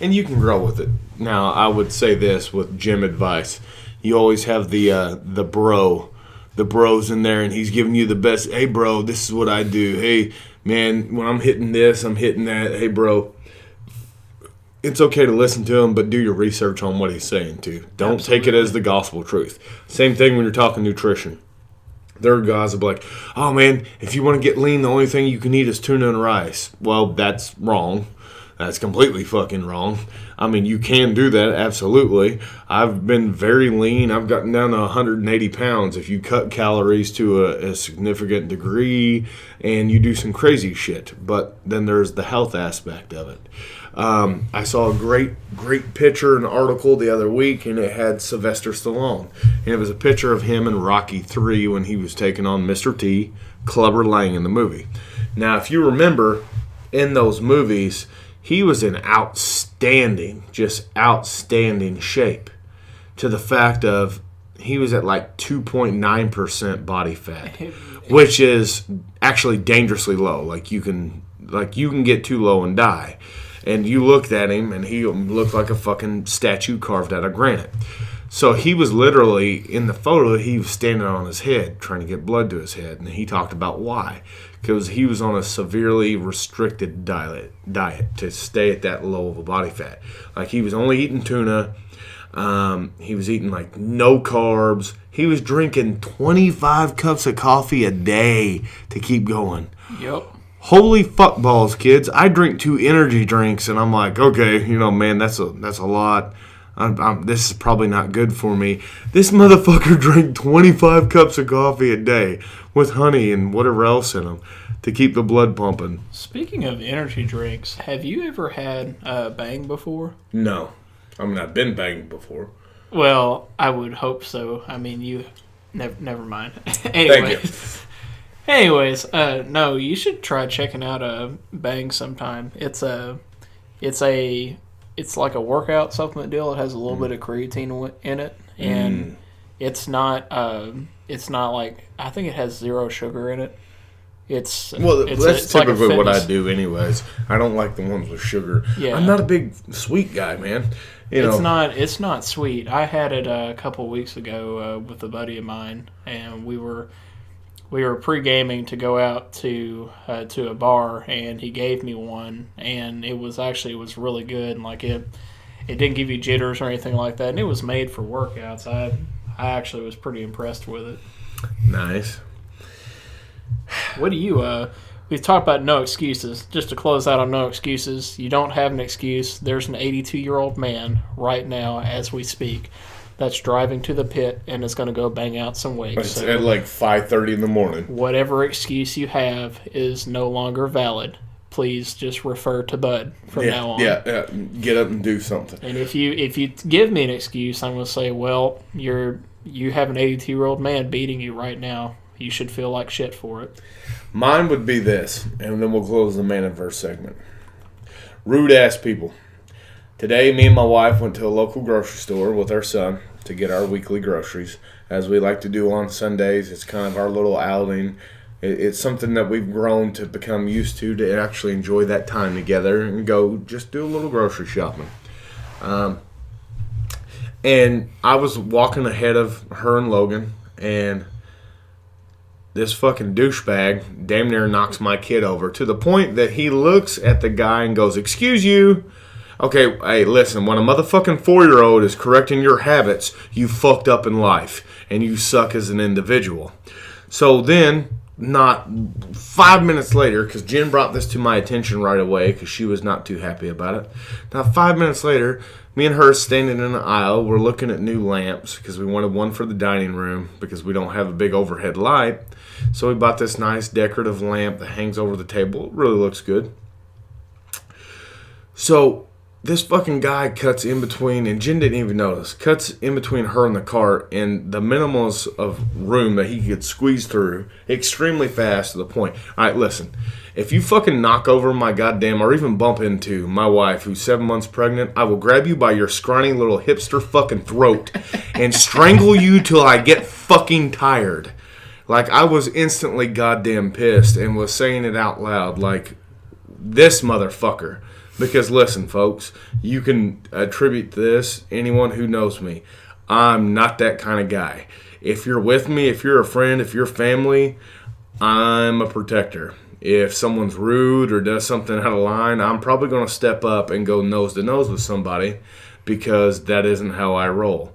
S1: And you can grow with it. Now, I would say this with gym advice. You always have the bros in there, and he's giving you the best. Hey, bro, this is what I do. Hey, man, when I'm hitting this, I'm hitting that. Hey, bro. It's okay to listen to him, but do your research on what he's saying, too. Don't take it as the gospel truth. Same thing when you're talking nutrition. There are guys that be like, oh, man, if you want to get lean, the only thing you can eat is tuna and rice. Well, that's wrong. That's completely fucking wrong. I mean, you can do that, absolutely. I've been very lean. I've gotten down to 180 pounds. If you cut calories to a significant degree and you do some crazy shit. But then there's the health aspect of it. I saw a great picture, an article the other week, and it had Sylvester Stallone. And it was a picture of him in Rocky III when he was taking on Mr. T, Clubber Lang in the movie. Now, if you remember, in those movies, he was in outstanding shape, to the fact of he was at like 2.9% body fat, which is actually dangerously low. Like you can get too low and die. And you looked at him, and he looked like a fucking statue carved out of granite. So he was literally, in the photo, he was standing on his head, trying to get blood to his head. And he talked about why. Because he was on a severely restricted diet to stay at that low of a body fat. Like, he was only eating tuna. He was eating, like, no carbs. He was drinking 25 cups of coffee a day to keep going. Yep.
S3: Holy fuck balls, kids. I drink 2 energy drinks, and I'm like, okay, man, that's a lot. This is probably not good for me. This motherfucker drank 25 cups of coffee a day with honey and whatever else in them to keep the blood pumping.
S1: Speaking of energy drinks, have you ever had Bang before?
S3: No. I mean, I've been banged before.
S1: Well, I would hope so. I mean, you... Never mind. Anyway.
S3: Thank you.
S1: Anyways, no, you should try checking out a Bang sometime. It's like a workout supplement deal. It has a little bit of creatine in it, and it's not like, I think it has 0 sugar in it. That's
S3: typically
S1: like
S3: what I do anyways. I don't like the ones with sugar.
S1: Yeah.
S3: I'm not a big sweet guy, man. It's
S1: not sweet. I had it a couple of weeks ago with a buddy of mine, and we were pre-gaming to go out to a bar, and he gave me one, and it was really good, and like it didn't give you jitters or anything like that, and it was made for workouts. I actually was pretty impressed with it.
S3: Nice.
S1: What do you we've talked about no excuses. Just to close out on no excuses, you don't have an excuse. There's an 82-year-old man right now as we speak that's driving to the pit and is going to go bang out some wigs.
S3: It's at like 5:30 in the morning.
S1: Whatever excuse you have is no longer valid. Please just refer to Bud from now on.
S3: Yeah, get up and do something.
S1: And if you give me an excuse, I'm going to say, well, you have an 82-year-old man beating you right now. You should feel like shit for it.
S3: Mine would be this, and then we'll close the man and verse segment. Rude ass people. Today, me and my wife went to a local grocery store with our son to get our weekly groceries, as we like to do on Sundays. It's kind of our little outing. It's something that we've grown to become used to actually enjoy that time together and go just do a little grocery shopping. And I was walking ahead of her and Logan, and this fucking douchebag damn near knocks my kid over to the point that he looks at the guy and goes, "Excuse you." Okay, hey, listen, when a motherfucking 4-year-old is correcting your habits, you fucked up in life, and you suck as an individual. So then, not 5 minutes later, because Jen brought this to my attention right away, because she was not too happy about it. Now, 5 minutes later, me and her standing in the aisle, we're looking at new lamps, because we wanted one for the dining room, because we don't have a big overhead light. So we bought this nice decorative lamp that hangs over the table. It really looks good. So this fucking guy cuts in between, and Jen didn't even notice, cuts in between her and the cart and the minimums of room that he could squeeze through extremely fast to the point. All right, listen. If you fucking knock over my goddamn, or even bump into my wife who's 7 months pregnant, I will grab you by your scrawny little hipster fucking throat and strangle you till I get fucking tired. Like, I was instantly goddamn pissed and was saying it out loud like, this motherfucker. Because listen, folks, you can attribute this, anyone who knows me. I'm not that kind of guy. If you're with me, if you're a friend, if you're family, I'm a protector. If someone's rude or does something out of line, I'm probably going to step up and go nose to nose with somebody, because that isn't how I roll.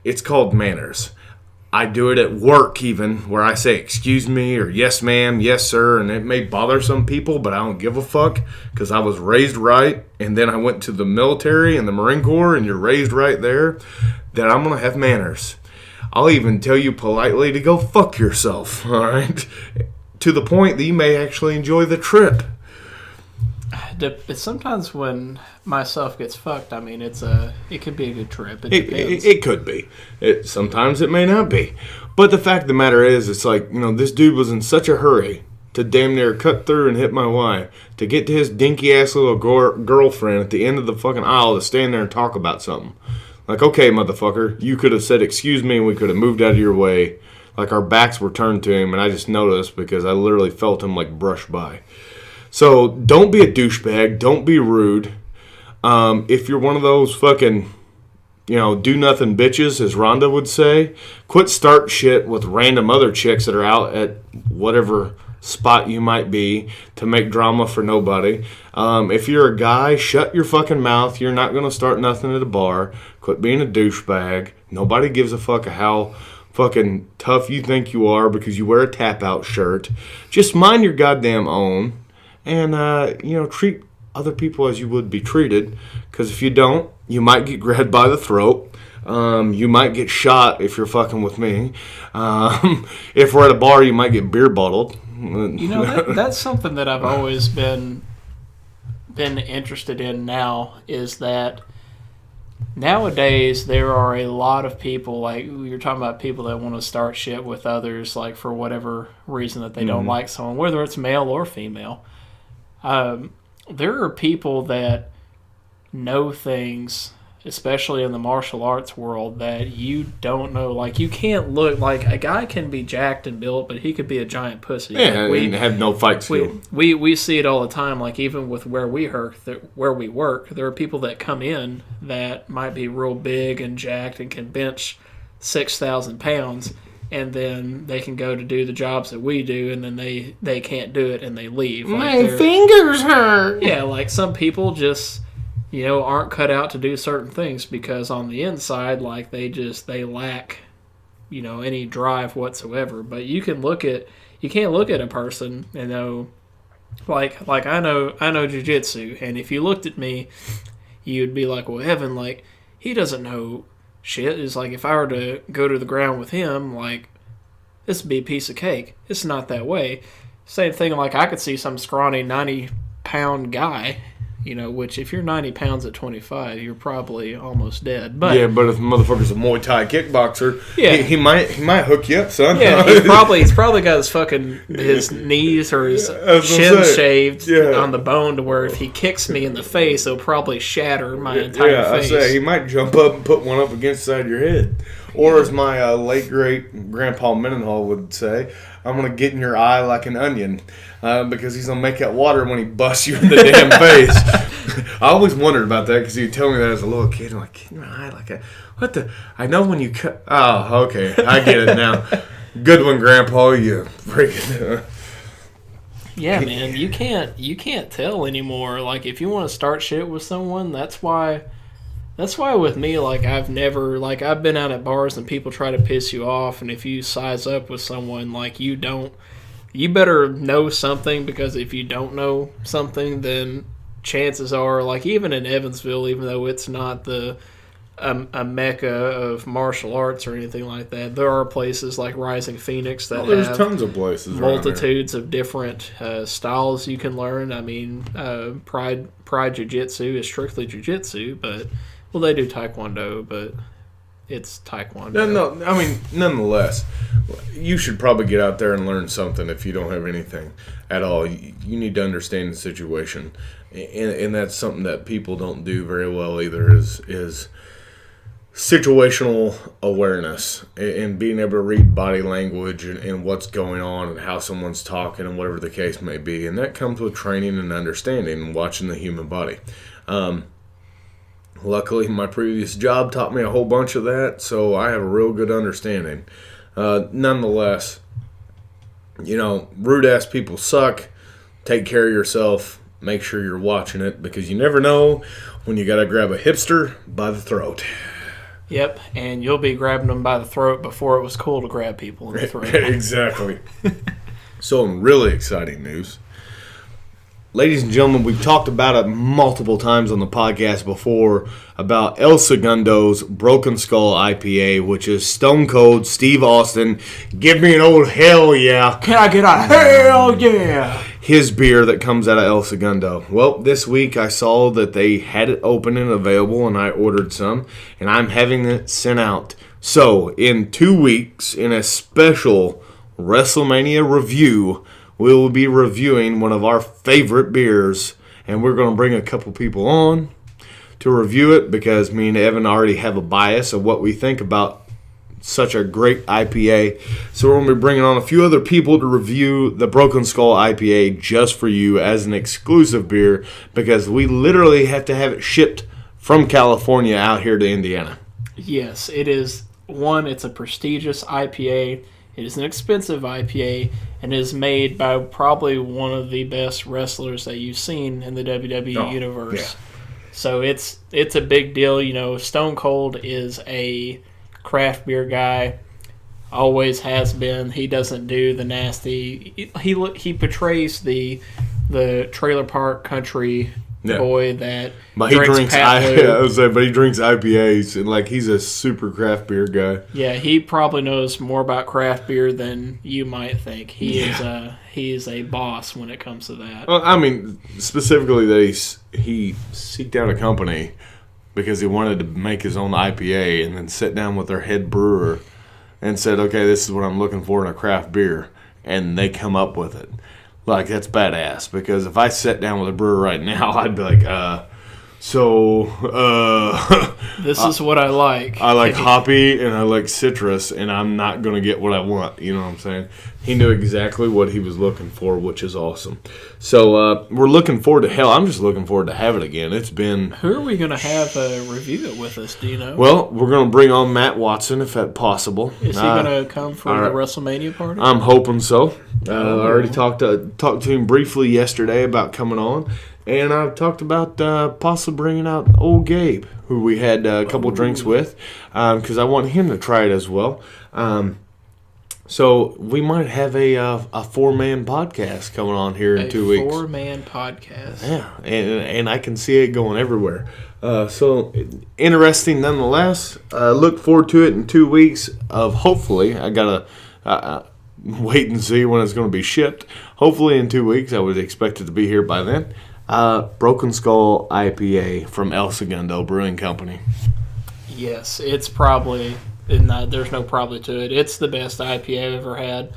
S3: It's called manners. I do it at work even, where I say, excuse me, or yes ma'am, yes sir, and it may bother some people, but I don't give a fuck, because I was raised right, and then I went to the military and the Marine Corps, and you're raised right there, that I'm going to have manners. I'll even tell you politely to go fuck yourself, all right? To the point that you may actually enjoy the trip.
S1: Sometimes when myself gets fucked, I mean, it could be a good trip.
S3: It could be. Sometimes it may not be. But the fact of the matter is, it's like, this dude was in such a hurry to damn near cut through and hit my wife to get to his dinky ass little girlfriend at the end of the fucking aisle to stand there and talk about something. Like, okay, motherfucker, you could have said excuse me and we could have moved out of your way. Like, our backs were turned to him, and I just noticed because I literally felt him like brush by. So don't be a douchebag. Don't be rude. If you're one of those fucking, do nothing bitches, as Rhonda would say, quit start shit with random other chicks that are out at whatever spot you might be to make drama for nobody. If you're a guy, shut your fucking mouth. You're not going to start nothing at a bar. Quit being a douchebag. Nobody gives a fuck how fucking tough you think you are because you wear a tap-out shirt. Just mind your goddamn own. And, treat other people as you would be treated. Because if you don't, you might get grabbed by the throat. You might get shot if you're fucking with me. If we're at a bar, you might get beer bottled.
S1: That's something that I've always been interested in now, is that nowadays there are a lot of people, like you're talking about people that want to start shit with others, like for whatever reason that they don't like someone, whether it's male or female. There are people that know things, especially in the martial arts world, that you don't know. Like, you can't look like a guy can be jacked and built, but he could be a giant pussy.
S3: Yeah,
S1: like
S3: and have no fight skill.
S1: We see it all the time. Like, even with where we work, there are people that come in that might be real big and jacked and can bench 6,000 pounds, and then they can go to do the jobs that we do, and then they can't do it and they leave.
S3: My fingers hurt.
S1: Yeah, like some people just, aren't cut out to do certain things because on the inside, like they lack, any drive whatsoever. But you can't look at a person and know, like I know jiu-jitsu, and if you looked at me, you'd be like, well, Evan, like, he doesn't know shit. It's like, if I were to go to the ground with him, like, this would be a piece of cake. It's not that way. Same thing, like, I could see some scrawny 90-pound guy, which if you're 90 pounds at 25, you're probably almost dead. But
S3: yeah, but if the motherfucker's a Muay Thai kickboxer,
S1: yeah,
S3: he might hook you up, son.
S1: Yeah, he's probably got his knees or his shin shaved on the bone to where if he kicks me in the face, it'll probably shatter my entire face.
S3: I say he might jump up and put one up against the side of your head. Or as my late great grandpa Mendenhall would say, I'm gonna get in your eye like an onion, because he's gonna make that water when he busts you in the damn face. I always wondered about that because he'd tell me that as a little kid. I'm like, get in your eye like a what the? I know when you cut. Oh, okay, I get it now. Good one, Grandpa. You freaking.
S1: Yeah, man, you can't tell anymore. Like, if you want to start shit with someone, that's why with me, like, I've been out at bars and people try to piss you off, and if you size up with someone, like, you better know something, because if you don't know something, then chances are, like, even in Evansville, even though it's not a mecca of martial arts or anything like that, there are places like Rising Phoenix that
S3: there's
S1: have
S3: tons of places,
S1: multitudes of different styles you can learn. I mean, Pride Jiu-Jitsu is strictly Jiu-Jitsu, but they do Taekwondo, but it's Taekwondo.
S3: No, I mean, nonetheless, you should probably get out there and learn something if you don't have anything at all. You need to understand the situation, and that's something that people don't do very well either, is situational awareness and being able to read body language and what's going on and how someone's talking and whatever the case may be. And that comes with training and understanding and watching the human body. Luckily, my previous job taught me a whole bunch of that, so I have a real good understanding. Nonetheless, rude-ass people suck. Take care of yourself. Make sure you're watching it, because you never know when you got to grab a hipster by the throat.
S1: Yep, and you'll be grabbing them by the throat before it was cool to grab people in the throat.
S3: Exactly. So, in really exciting news, ladies and gentlemen, we've talked about it multiple times on the podcast before about El Segundo's Broken Skull IPA, which is Stone Cold Steve Austin. Give me an old hell yeah.
S1: Can I get a hell yeah?
S3: His beer that comes out of El Segundo. Well, this week I saw that they had it open and available, and I ordered some, and I'm having it sent out. So, in 2 weeks, in a special WrestleMania review, we will be reviewing one of our favorite beers, and we're going to bring a couple people on to review it, because me and Evan already have a bias of what we think about such a great IPA. So we're going to be bringing on a few other people to review the Broken Skull IPA just for you as an exclusive beer, because we literally have to have it shipped from California out here to Indiana.
S1: Yes, it is. It's a prestigious IPA. It is an expensive IPA, and is made by probably one of the best wrestlers that you've seen in the WWE universe. Yeah. So it's a big deal. Stone Cold is a craft beer guy, always has been. He doesn't do the nasty. He portrays the trailer park country boy that
S3: but he drinks but he drinks IPAs, and he's a super craft beer guy.
S1: Yeah, he probably knows more about craft beer than you might think. He is a boss when it comes to that.
S3: Well, I mean, specifically that he seeked out a company because he wanted to make his own IPA and then sit down with their head brewer and said, okay, this is what I'm looking for in a craft beer. And they come up with it. Like, that's badass. Because if I sat down with a brewer right now, I'd be like,
S1: this is what I like.
S3: I like hoppy and I like citrus, and I'm not going to get what I want. You know what I'm saying? He knew exactly what he was looking for, which is awesome. So we're looking forward to hell. I'm just looking forward to have it again. It's been.
S1: Who are we going to have review it with us? Do you know?
S3: Well, we're going to bring on Matt Watson if that's possible.
S1: Is he going to come for the WrestleMania party?
S3: I'm hoping so. I already talked to him briefly yesterday about coming on. And I've talked about possibly bringing out old Gabe, who we had a couple drinks with, because I want him to try it as well. So we might have a four-man podcast coming on here in 2 weeks.
S1: A four-man podcast.
S3: Yeah, and I can see it going everywhere. So interesting nonetheless. Look forward to it in 2 weeks. Hopefully, I got to wait and see when it's going to be shipped. Hopefully in 2 weeks. I would expect it to be here by then. Broken Skull IPA from El Segundo Brewing Company.
S1: Yes, it's probably, there's no probably to it. It's the best IPA I've ever had.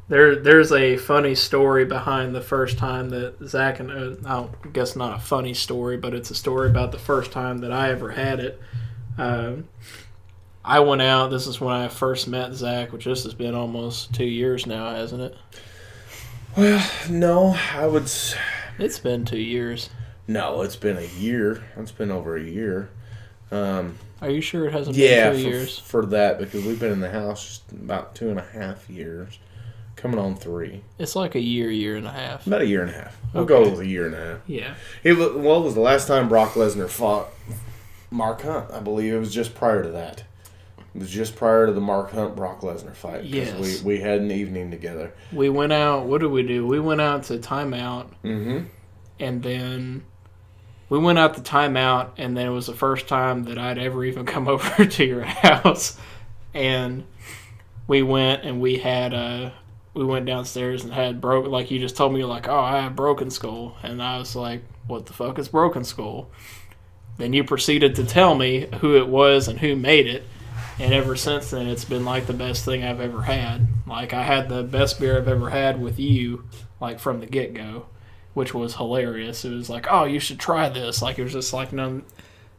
S1: There's a funny story behind the first time that Zach and, I guess not a funny story, but it's a story about the first time that I ever had it. I went out, this is when I first met Zach, which this has been almost 2 years now, hasn't it?
S3: Well, no, I would...
S1: It's been 2 years.
S3: No, it's been a year. It's been over a year.
S1: Are you sure it hasn't been 2 years?
S3: For that, because we've been in the house just about 2.5 years. Coming on 3.
S1: It's like a year and a half.
S3: About a year and a half. We'll
S1: Okay.
S3: go with a year and a half.
S1: Yeah.
S3: It was the last time Brock Lesnar fought Mark Hunt. I believe it was just prior to that. It was just prior to the Mark Hunt-Brock Lesnar fight.
S1: Yes.
S3: We had an evening together.
S1: We went out. What did we do? We went out to timeout.
S3: Mm-hmm.
S1: And then we went out to timeout, and then it was the first time that I'd ever even come over to your house. And we went and we went downstairs and had like you just told me, you're like, oh, I have Broken Skull. And I was like, what the fuck is Broken Skull? Then you proceeded to tell me who it was and who made it. And ever since then, it's been like the best thing I've ever had. Like, I had the best beer I've ever had with you, like, from the get-go, which was hilarious. It was like, oh, you should try this. Like, it was just like none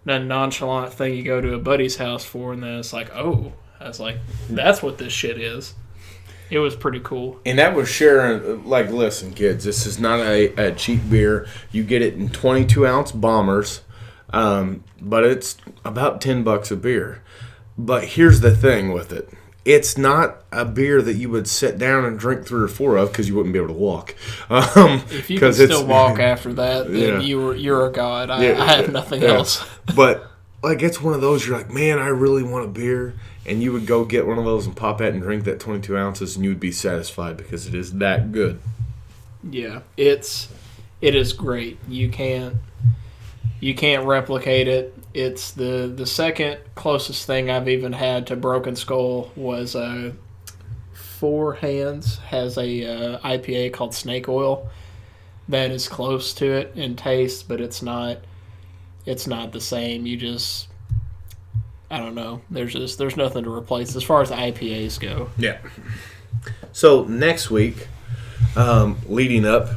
S1: nonchalant thing you go to a buddy's house for, and then it's like, oh. I was like, that's what this shit is. It was pretty cool.
S3: And that was sharing, like, listen, kids, this is not a cheap beer. You get it in 22-ounce bombers, but it's about $10 a beer. But here's the thing with it. It's not a beer that you would sit down and drink 3 or 4 of because you wouldn't be able to walk.
S1: If you can still walk after that, then
S3: yeah.
S1: you're a god. I have nothing else.
S3: But, like, it's one of those, you're like, man, I really want a beer. And you would go get one of those and pop it and drink that 22 ounces, and you would be satisfied because it is that good.
S1: Yeah, it is great. You can't replicate it. It's the second closest thing I've even had to Broken Skull was Four Hands has a IPA called Snake Oil that is close to it in taste, but it's not the same. You just, I don't know. There's nothing to replace as far as IPAs go.
S3: Yeah. So next week, leading up,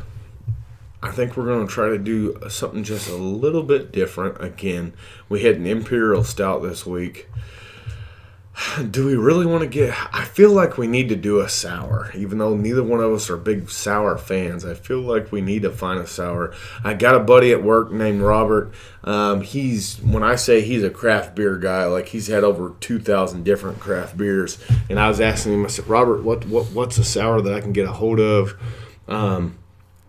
S3: I think we're going to try to do something just a little bit different. Again, we had an Imperial Stout this week. Do we really want to get... I feel like we need to do a sour. Even though neither one of us are big sour fans, I feel like we need to find a sour. I got a buddy at work named Robert. When I say he's a craft beer guy, like he's had over 2,000 different craft beers. And I was asking him, I said, Robert, what's a sour that I can get a hold of?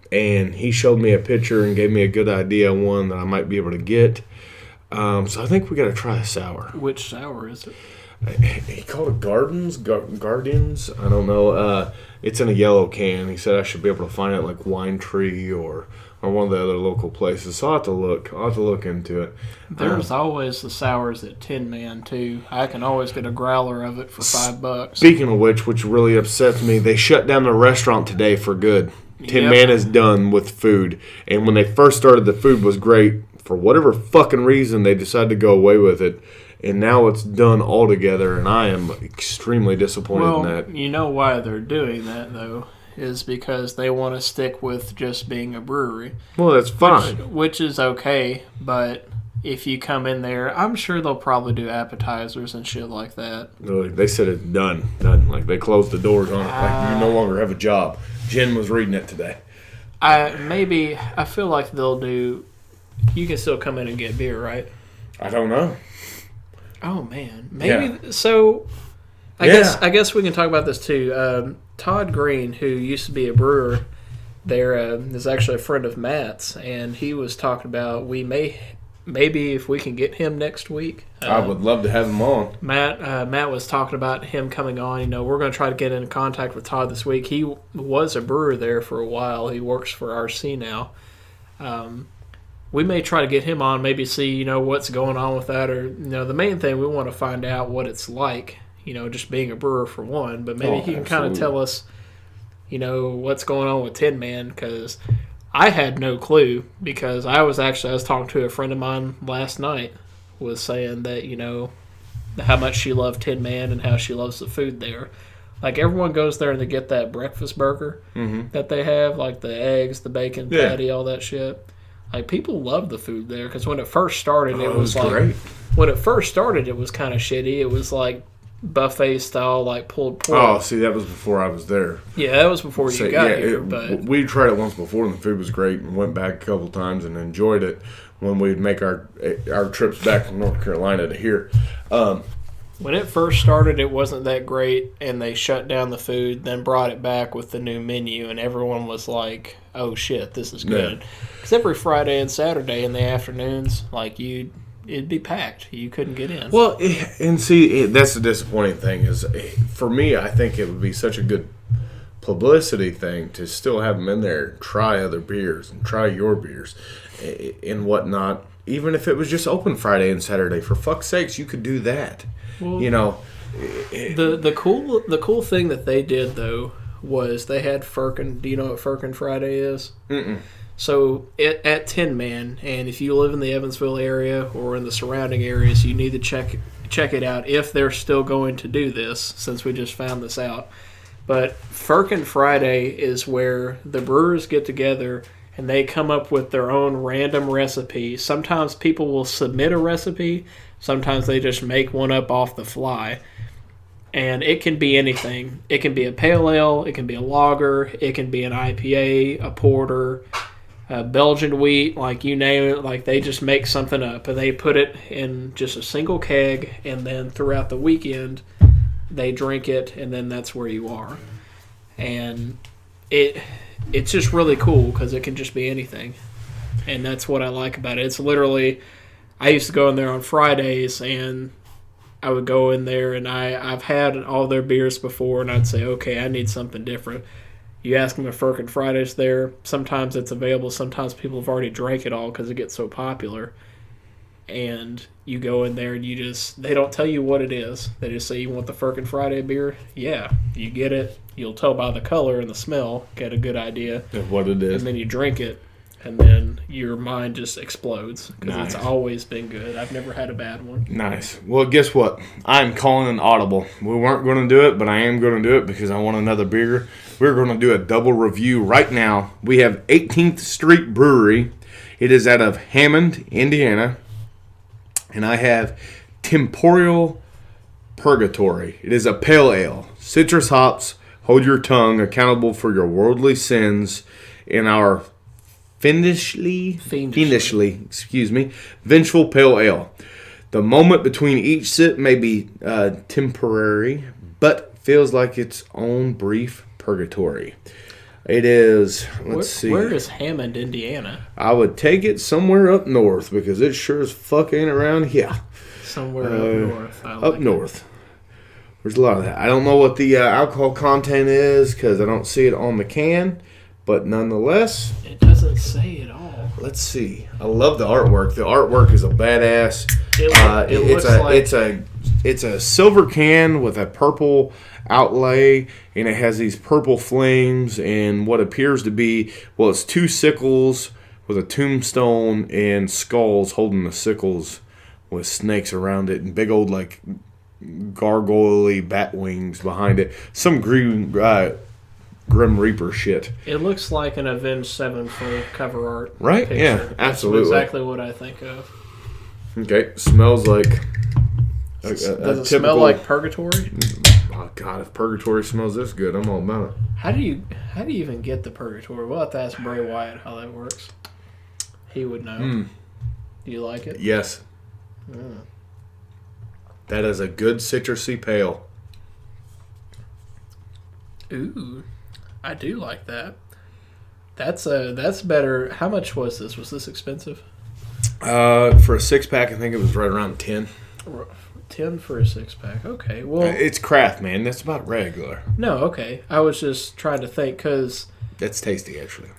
S3: And he showed me a picture and gave me a good idea on one that I might be able to get. So I think we got to try a sour.
S1: Which sour is it?
S3: He called it Guardians. I don't know. It's in a yellow can. He said I should be able to find it like Wine Tree or one of the other local places. So I'll have to look into it.
S1: There's always the sours at Tin Man too. I can always get a growler of it for $5.
S3: Speaking of which really upsets me, they shut down the restaurant today for good. Tin
S1: Yep.
S3: Man is done with food. And when they first started, the food was great. for whatever fucking reason, they decided to go away with it. And now it's done all together, and I am extremely disappointed in that.
S1: You know why they're doing that, though, is because they want to stick with just being a brewery.
S3: Well, that's fine.
S1: Which is okay, but if you come in there, I'm sure they'll probably do appetizers and shit like that.
S3: They said it's done. Like, they closed the doors on it. Like, you no longer have a job. Jen was reading it today.
S1: I feel like they'll do... You can still come in and get beer, right?
S3: I don't know.
S1: Oh man, maybe. Yeah. So, I guess we can talk about this too. Todd Green, who used to be a brewer there, is actually a friend of Matt's, and he was talking about maybe if we can get him next week.
S3: I would love to have him on.
S1: Matt was talking about him coming on. You know, we're going to try to get in contact with Todd this week. He was a brewer there for a while. He works for RC now. We may try to get him on, maybe see, you know, what's going on with that. Or, you know, the main thing, we want to find out what it's like, you know, just being a brewer for one. But maybe he can kind of tell us, you know, what's going on with Tin Man. Because I had no clue. Because I was talking to a friend of mine last night, was saying that, you know, how much she loved Tin Man and how she loves the food there. Like, everyone goes there and they get that breakfast burger that they have, like the eggs, the bacon patty, all that shit. Like, people love the food there because when it first started, it was like great. When it first started, it was kind of shitty. It was like buffet style, like pulled pork.
S3: Oh, see, that was before I was there.
S1: Yeah, that was before you got here. But
S3: we tried it once before, and the food was great, and went back a couple times and enjoyed it when we'd make our trips back from North Carolina to here.
S1: When it first started, it wasn't that great, and they shut down the food, then brought it back with the new menu, and everyone was like, oh shit, this is good. Because every Friday and Saturday in the afternoons, like, it'd be packed. You couldn't get in.
S3: Well, and see, that's the disappointing thing is, for me, I think it would be such a good publicity thing to still have them in there, try other beers, and try your beers, and whatnot. Even if it was just open Friday and Saturday, for fuck's sakes, you could do that. Well, you know,
S1: the cool thing that they did though was they had Firkin. Do you know what Firkin Friday is?
S3: Mm-mm.
S1: So at Tin Man, and if you live in the Evansville area or in the surrounding areas, you need to check it out if they're still going to do this. Since we just found this out, but Firkin Friday is where the brewers get together and they come up with their own random recipe. Sometimes people will submit a recipe. Sometimes they just make one up off the fly. And it can be anything. It can be a pale ale. It can be a lager. It can be an IPA, a porter, a Belgian wheat. Like, you name it. Like, they just make something up. And they put it in just a single keg. And then throughout the weekend, they drink it. And then that's where you are. And it's just really cool because it can just be anything. And that's what I like about it. It's literally... I used to go in there on Fridays, and I would go in there, and I've had all their beers before, and I'd say, okay, I need something different. You ask them if Firkin Friday's there. Sometimes it's available. Sometimes people have already drank it all because it gets so popular. And you go in there, and they don't tell you what it is. They just say, you want the Firkin Friday beer? Yeah, you get it. You'll tell by the color and the smell, get a good idea
S3: of what it is.
S1: And then you drink it. And then your mind just explodes because
S3: Nice.
S1: It's always been good. I've never had a bad one.
S3: Nice. Well, guess what? I'm calling an audible. We weren't going to do it, but I am going to do it because I want another beer. We're going to do a double review right now. We have 18th Street Brewery. It is out of Hammond, Indiana. And I have Temporal Purgatory. It is a pale ale. Citrus hops. Hold your tongue. Accountable for your worldly sins. In our Fiendishly, vengeful pale ale. The moment between each sip may be temporary, but feels like its own brief purgatory. It is, let's see.
S1: Where is Hammond, Indiana?
S3: I would take it somewhere up north because it sure as fuck ain't around here.
S1: Somewhere up north.
S3: Up north. There's a lot of that. I don't know what the alcohol content is because I don't see it on the can. But nonetheless...
S1: It doesn't say it all.
S3: Let's see. I love the artwork. The artwork is a badass. It's a silver can with a purple outlay, and it has these purple flames and what appears to be... Well, it's two sickles with a tombstone and skulls holding the sickles with snakes around it and big old like gargoyle bat wings behind it. Some Grim Reaper shit.
S1: It looks like an Avenged Sevenfold cover art.
S3: Right?
S1: Picture.
S3: Yeah,
S1: That's
S3: absolutely.
S1: exactly what I think of.
S3: Okay, smells like
S1: Does it smell like Purgatory?
S3: Oh God, if Purgatory smells this good, I'm all about it.
S1: How do you even get the Purgatory? We'll have to ask Bray Wyatt how that works. He would know. Do you like it?
S3: Yes. That is a good citrusy pale.
S1: Ooh, I do like that. That's better. How much was this? Was this expensive?
S3: For a 6-pack, I think it was right around 10.
S1: 10 for a 6-pack. Okay, well,
S3: It's craft, man. That's about regular.
S1: no, okay. I was just trying to think because
S3: That's tasty, actually.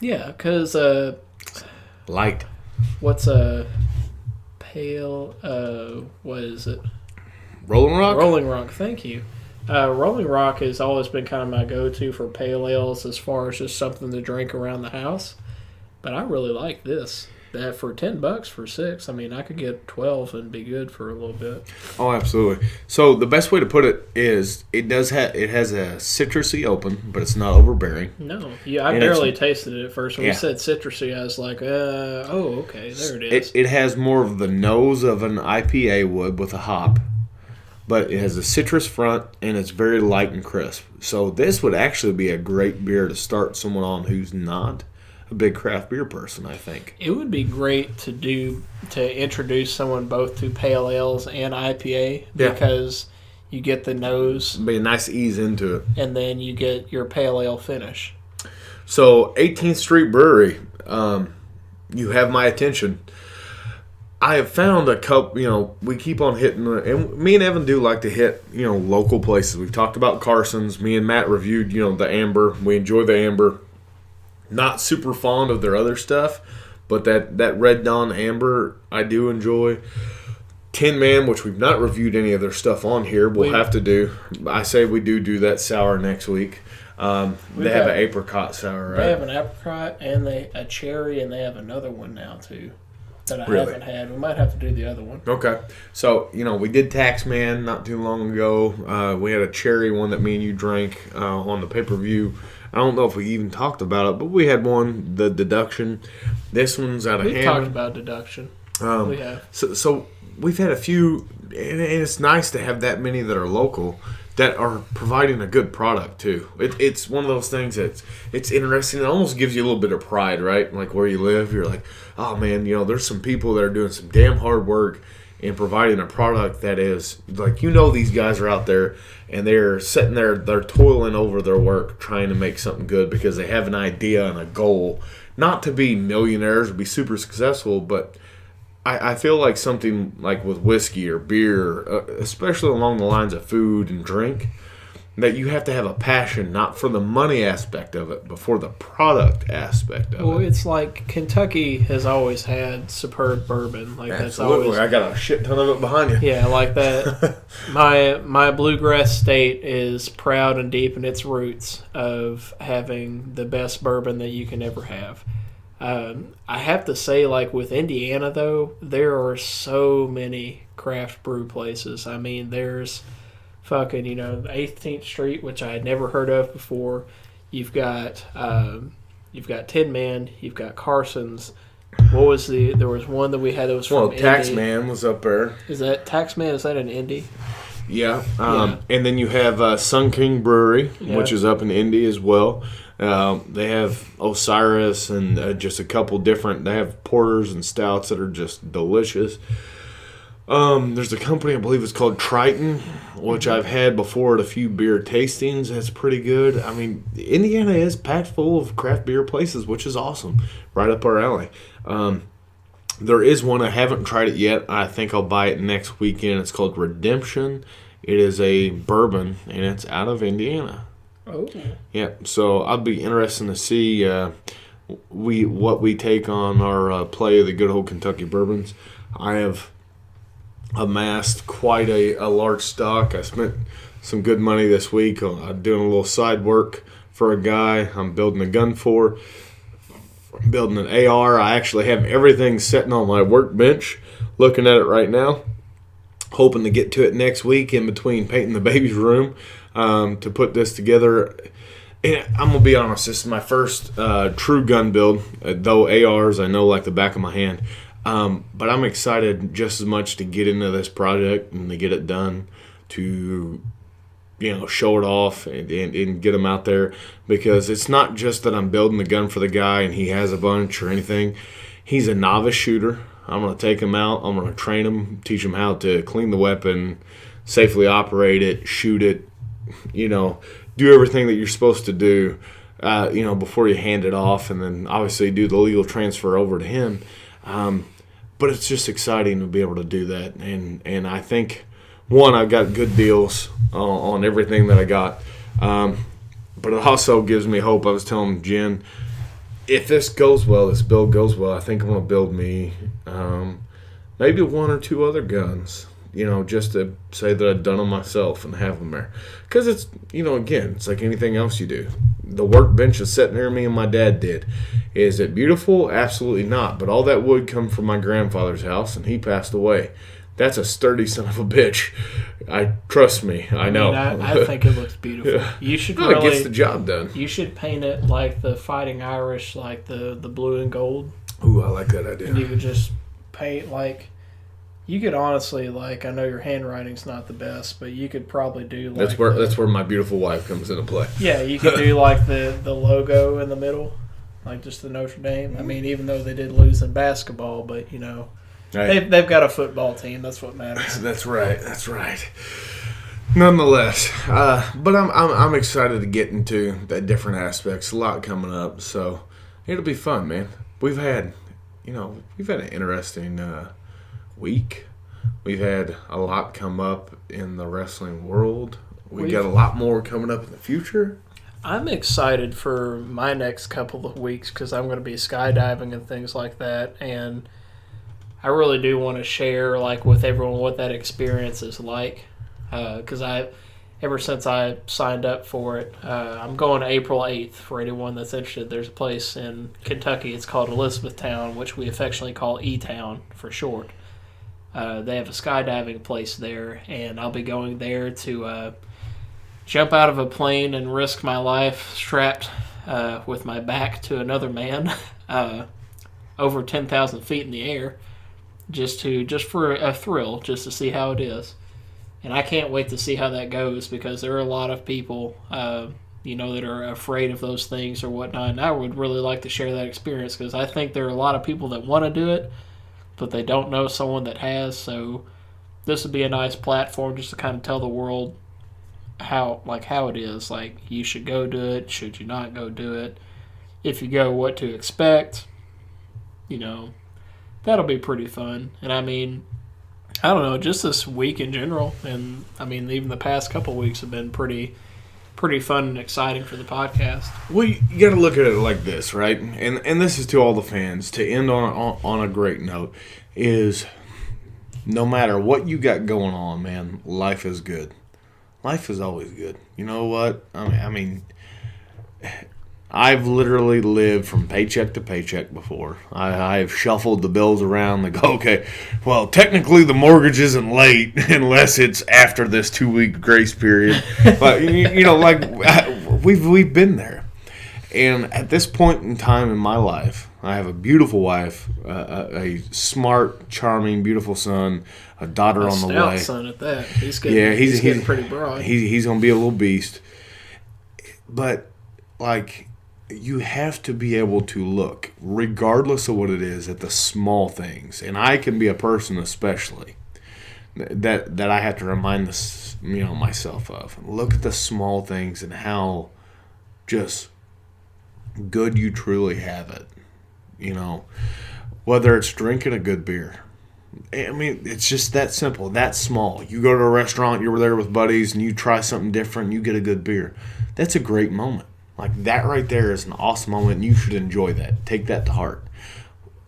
S3: Light.
S1: what's a pale? What is it?
S3: Rolling Rock?
S1: Rolling Rock. Thank you. Rolling Rock has always been kind of my go-to for pale ales as far as just something to drink around the house. But I really like this. That for $10 for 6, I mean, I could get 12 and be good for a little bit.
S3: Oh, absolutely. So the best way to put it is it has a citrusy open, but it's not overbearing.
S1: No, yeah, I
S3: And
S1: barely tasted it at first. When
S3: Yeah.
S1: you said citrusy, I was like, oh, okay, there it is.
S3: It has more of the nose of an IPA would with a hop, but it has a citrus front and it's very light and crisp. So this would actually be a great beer to start someone on who's not a big craft beer person, I think.
S1: It would be great to introduce someone both to pale ales and IPA
S3: Yeah.
S1: because you get the nose
S3: It'd be a nice ease into it.
S1: and then you get your pale ale finish.
S3: So 18th Street Brewery, you have my attention. I have found a couple, we keep on hitting, and me and Evan do like to hit, local places. We've talked about Carson's. Me and Matt reviewed, the Amber. We enjoy the Amber. Not super fond of their other stuff, but that Red Dawn Amber I do enjoy. Tin Man, which we've not reviewed any of their stuff on here, we'll have to do. I say we do that sour next week. They have an apricot sour, right?
S1: They have an apricot and a cherry, and they have another one now too that I
S3: Really?
S1: haven't had. We might have to do the other one.
S3: Okay. So, we did Taxman not too long ago. We had a cherry one that me and you drank on the pay-per-view. I don't know if we even talked about it, but we had one, the Deduction. This one's out of
S1: We've
S3: Hammond.
S1: talked about Deduction. We have.
S3: So we've had a few, and it's nice to have that many that are local that are providing a good product too. It's one of those things that's it's interesting. It almost gives you a little bit of pride, right? Like where you live, you're like, oh man, there's some people that are doing some damn hard work and providing a product that is like, these guys are out there and they're sitting there, they're toiling over their work trying to make something good because they have an idea and a goal, not to be millionaires or be super successful, but I feel like something like with whiskey or beer, especially along the lines of food and drink, that you have to have a passion, not for the money aspect of it, but for the product aspect of it.
S1: Well, it's like Kentucky has always had superb bourbon. Like
S3: Absolutely.
S1: that's always,
S3: I got a shit ton of it behind you.
S1: yeah, like that. My bluegrass state is proud and deep in its roots of having the best bourbon that you can ever have. I have to say, like with Indiana though, there are so many craft brew places. I mean, there's fucking 18th Street, which I had never heard of before. You've got Tin Man. You've got Carson's. What was there was one that we had that was from Indy.
S3: Taxman was up there.
S1: Is that Taxman? Is that an Indy?
S3: Yeah. And then you have Sun King Brewery, which is up in Indy as well. They have Osiris and just a couple different. They have porters and stouts that are just delicious. There's a company, I believe it's called Triton, which I've had before at a few beer tastings. That's pretty good. I mean, Indiana is packed full of craft beer places, which is awesome. Right up our alley. There is one, I haven't tried it yet. I think I'll buy it next weekend. It's called Redemption. It is a bourbon, and it's out of Indiana.
S1: Oh.
S3: Yeah, so I'll be interested to see what we take on our play of the good old Kentucky bourbons. I have amassed quite a large stock. I spent some good money this week on doing a little side work for a guy I'm building a gun for. building an AR. I actually have everything sitting on my workbench, looking at it right now. Hoping to get to it next week in between painting the baby's room to put this together. And I'm going to be honest, this is my first true gun build, though ARs I know like the back of my hand. But I'm excited just as much to get into this project and to get it done, to show it off and get them out there, because it's not just that I'm building the gun for the guy and he has a bunch or anything. He's a novice shooter. I'm going to take him out. I'm going to train him, teach him how to clean the weapon, safely operate it, shoot it, do everything that you're supposed to do, before you hand it off, and then obviously do the legal transfer over to him. But it's just exciting to be able to do that. And I think, one, I've got good deals on everything that I got. But it also gives me hope. I was telling Jen, if this goes well, this build goes well, I think I'm going to build me maybe one or two other guns, just to say that I've done them myself and have them there. Because it's, again, it's like anything else you do. The workbench is sitting there me and my dad did. Is it beautiful? Absolutely not. But all that wood come from my grandfather's house, and he passed away. That's a sturdy son of a bitch. Trust me, I know.
S1: I think it looks beautiful.
S3: Yeah.
S1: You should
S3: it gets the job done.
S1: You should paint it like the Fighting Irish, like the blue and gold.
S3: Ooh, I like that idea.
S1: And you could just paint like. You could honestly, I know your handwriting's not the best, but you could probably do
S3: that's where my beautiful wife comes into play.
S1: Yeah, you could do the logo in the middle, like just the Notre Dame. I mean, even though they did lose in basketball, but right. They've got a football team. That's what matters.
S3: That's right. Nonetheless, but I'm excited to get into the different aspects. A lot coming up, so it'll be fun, man. We've had an interesting week. We've had a lot come up in the wrestling world. We've got a lot more coming up in the future.
S1: I'm excited for my next couple of weeks because I'm going to be skydiving and things like that, and I really do want to share with everyone what that experience is like, because ever since I signed up for it, I'm going April 8th for anyone that's interested. There's a place in Kentucky. It's called Elizabethtown, which we affectionately call E-Town for short. They have a skydiving place there, and I'll be going there to jump out of a plane and risk my life strapped with my back to another man over 10,000 feet in the air, just for a thrill, just to see how it is. And I can't wait to see how that goes, because there are a lot of people that are afraid of those things or whatnot, and I would really like to share that experience, because I think there are a lot of people that want to do it, but they don't know someone that has. So this would be a nice platform just to kind of tell the world how it is. You should go do it, should you not go do it, if you go, what to expect. That'll be pretty fun. And I mean, I don't know, just this week in general, and I mean even the past couple weeks have been pretty fun and exciting for the podcast.
S3: Well, you got to look at it like this, right? And this is to all the fans, to end on a great note, is no matter what you got going on, man, life is good. Life is always good. You know what? I mean, I've literally lived from paycheck to paycheck before. I've shuffled the bills around and go, okay, well, technically the mortgage isn't late unless it's after this 2-week grace period. But, we've been there. And at this point in time in my life, I have a beautiful wife, a smart, charming, beautiful son, a daughter on the way.
S1: A stout son at that. He's getting pretty broad.
S3: He's going to be a little beast. But, you have to be able to look, regardless of what it is, at the small things. And I can be a person especially that I have to remind myself of. Look at the small things and how just good you truly have it. Whether it's drinking a good beer. I mean, it's just that simple, that small. You go to a restaurant, you're there with buddies, and you try something different, you get a good beer. That's a great moment. That right there is an awesome moment, and you should enjoy that. Take that to heart.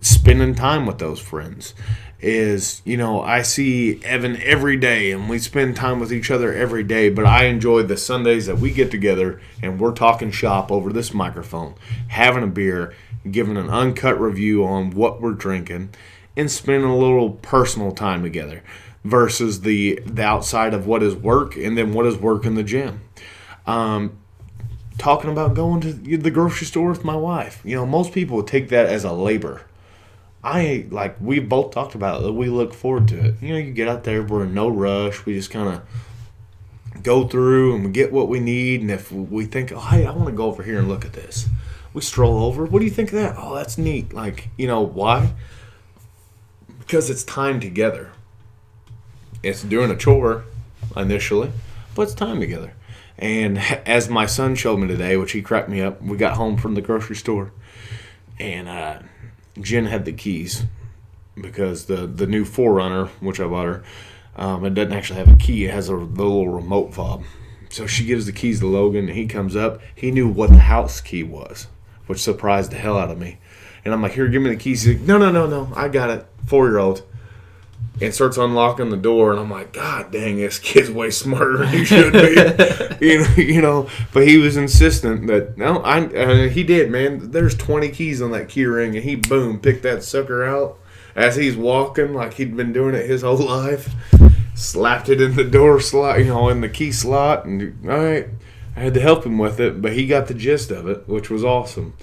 S3: Spending time with those friends is, I see Evan every day, and we spend time with each other every day, but I enjoy the Sundays that we get together, and we're talking shop over this microphone, having a beer, giving an uncut review on what we're drinking, and spending a little personal time together versus the outside of what is work and then what is work in the gym. Talking about going to the grocery store with my wife. You know, most people would take that as a labor. We both talked about it, that we look forward to it. You know, you get out there, we're in no rush. We just kind of go through and we get what we need. And if we think, oh, hey, I want to go over here and look at this, we stroll over. What do you think of that? Oh, that's neat. Like, you know, why? Because it's time together. It's doing a chore initially, but it's time together. And as my son showed me today, which he cracked me up, we got home from the grocery store, and Jen had the keys because the new 4Runner, which I bought her, it doesn't actually have a key. It has the little remote fob. So she gives the keys to Logan, and he comes up. He knew what the house key was, which surprised the hell out of me. And I'm like, here, give me the keys. He's like, no, I got it. 4-year-old. And starts unlocking the door, and I'm like, God dang, this kid's way smarter than he should be. you know. But he was insistent that, no, he did, man. There's 20 keys on that key ring, and he, boom, picked that sucker out as he's walking like he'd been doing it his whole life. Slapped it in the door slot, in the key slot, and all right, I had to help him with it, but he got the gist of it, which was awesome.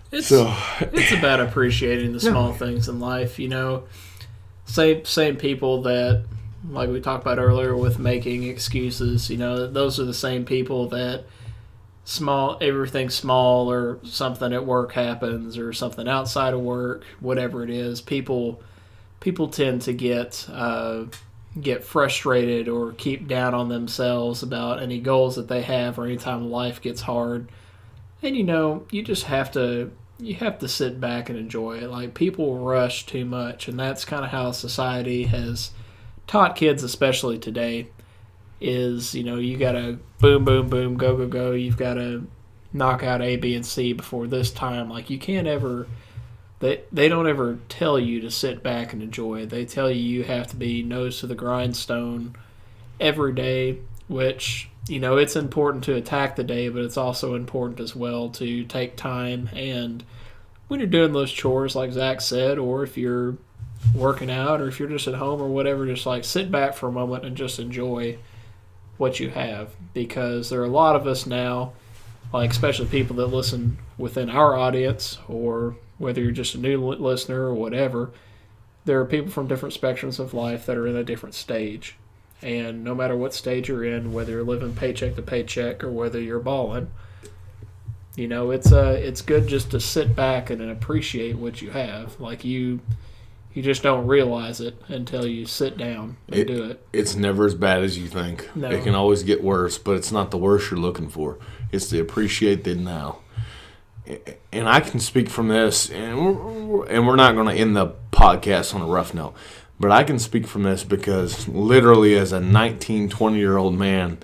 S1: It's about appreciating the small things in life, Same people that, like we talked about earlier with making excuses, those are the same people that everything small or something at work happens or something outside of work, whatever it is, people tend to get frustrated or keep down on themselves about any goals that they have or anytime life gets hard. And you just have to sit back and enjoy it. Like, people rush too much, and that's kind of how society has taught kids, especially today, is, you gotta boom, boom, boom, go, go, go. You've gotta knock out A, B, and C before this time. Like, you can't ever, they don't ever tell you to sit back and enjoy it. They tell you have to be nose to the grindstone every day, which, it's important to attack the day, but it's also important as well to take time. And when you're doing those chores, like Zach said, or if you're working out or if you're just at home or whatever, just like sit back for a moment and just enjoy what you have. Because there are a lot of us now, like especially people that listen within our audience, or whether you're just a new listener or whatever, there are people from different spectrums of life that are in a different stage. And no matter what stage you're in, whether you're living paycheck to paycheck or whether you're balling, it's good just to sit back and appreciate what you have. Like, you just don't realize it until you sit down and do it.
S3: It's never as bad as you think.
S1: No.
S3: It can always get worse, but it's not the worst you're looking for. It's to appreciate the now. And I can speak from this, and we're not going to end the podcast on a rough note. But I can speak from this because literally as a 19, 20-year-old man,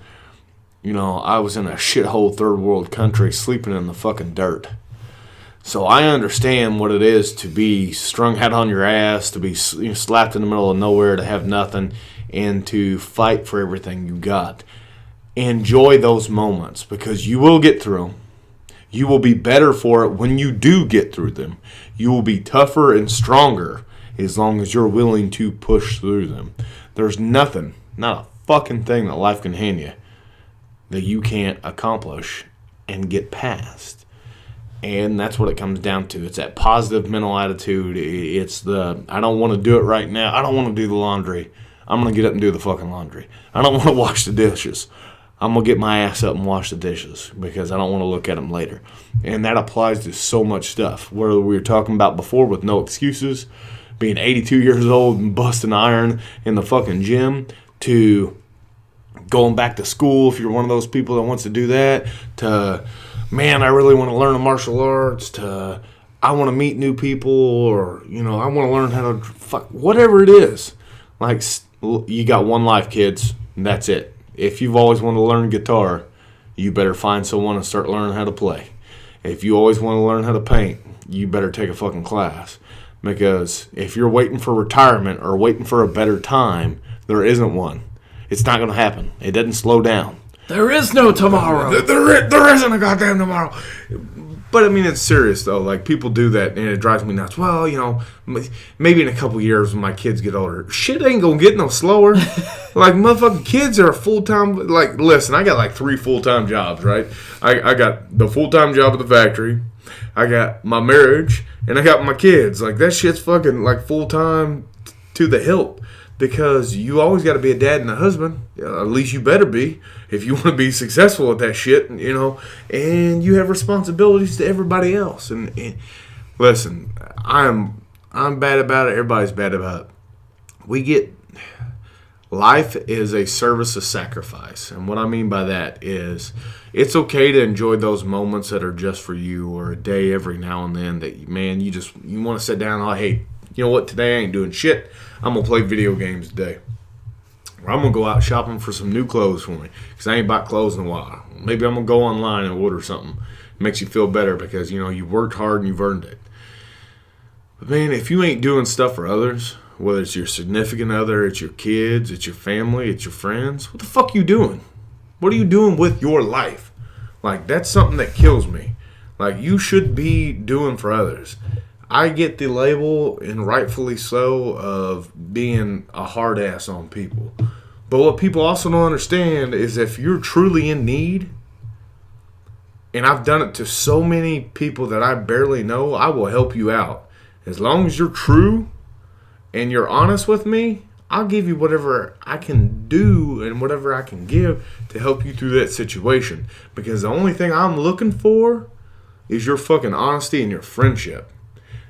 S3: I was in a shithole third world country sleeping in the fucking dirt. So I understand what it is to be strung out on your ass, to be slapped in the middle of nowhere, to have nothing, and to fight for everything you got. Enjoy those moments because you will get through them. You will be better for it when you do get through them. You will be tougher and stronger as long as you're willing to push through them. There's nothing, not a fucking thing that life can hand you that you can't accomplish and get past. And that's what it comes down to. It's that positive mental attitude. It's I don't want to do it right now. I don't want to do the laundry. I'm going to get up and do the fucking laundry. I don't want to wash the dishes. I'm going to get my ass up and wash the dishes because I don't want to look at them later. And that applies to so much stuff. Whether we were talking about before with no excuses, being 82 years old and busting iron in the fucking gym, to going back to school if you're one of those people that wants to do that, to, man, I really want to learn the martial arts, to, I want to meet new people, or, I want to learn how to, whatever it is. Like, you got one life, kids, and that's it. If you've always wanted to learn guitar, you better find someone and start learning how to play. If you always want to learn how to paint, you better take a fucking class. Because if you're waiting for retirement or waiting for a better time, there isn't one. It's not going to happen. It doesn't slow down.
S1: There is no tomorrow.
S3: There isn't a goddamn tomorrow. But I mean, it's serious though. Like, people do that, and it drives me nuts. Well, you know, maybe in a couple years when my kids get older, shit ain't gonna get no slower. Like, motherfucking kids are full time. Like, listen, I got like 3 full-time jobs, right? I got the full-time job at the factory, I got my marriage, and I got my kids. Like, that shit's fucking like full-time to the hilt. Because you always got to be a dad and a husband. At least you better be if you want to be successful at that shit, you know. And you have responsibilities to everybody else. And listen, I'm bad about it. Everybody's bad about it. Life is a service of sacrifice. And what I mean by that is it's okay to enjoy those moments that are just for you, or a day every now and then that, man, you want to sit down and, hey, you know what, today I ain't doing shit. I'm going to play video games today. Or I'm going to go out shopping for some new clothes for me, because I ain't bought clothes in a while. Maybe I'm going to go online and order something. It makes you feel better because, you know, you worked hard and you've earned it. But, man, if you ain't doing stuff for others, whether it's your significant other, it's your kids, it's your family, it's your friends, what the fuck you doing? What are you doing with your life? Like, that's something that kills me. Like, you should be doing for others. I get the label, and rightfully so, of being a hard ass on people. But what people also don't understand is if you're truly in need, and I've done it to so many people that I barely know, I will help you out. As long as you're true and you're honest with me, I'll give you whatever I can do and whatever I can give to help you through that situation. Because the only thing I'm looking for is your fucking honesty and your friendship.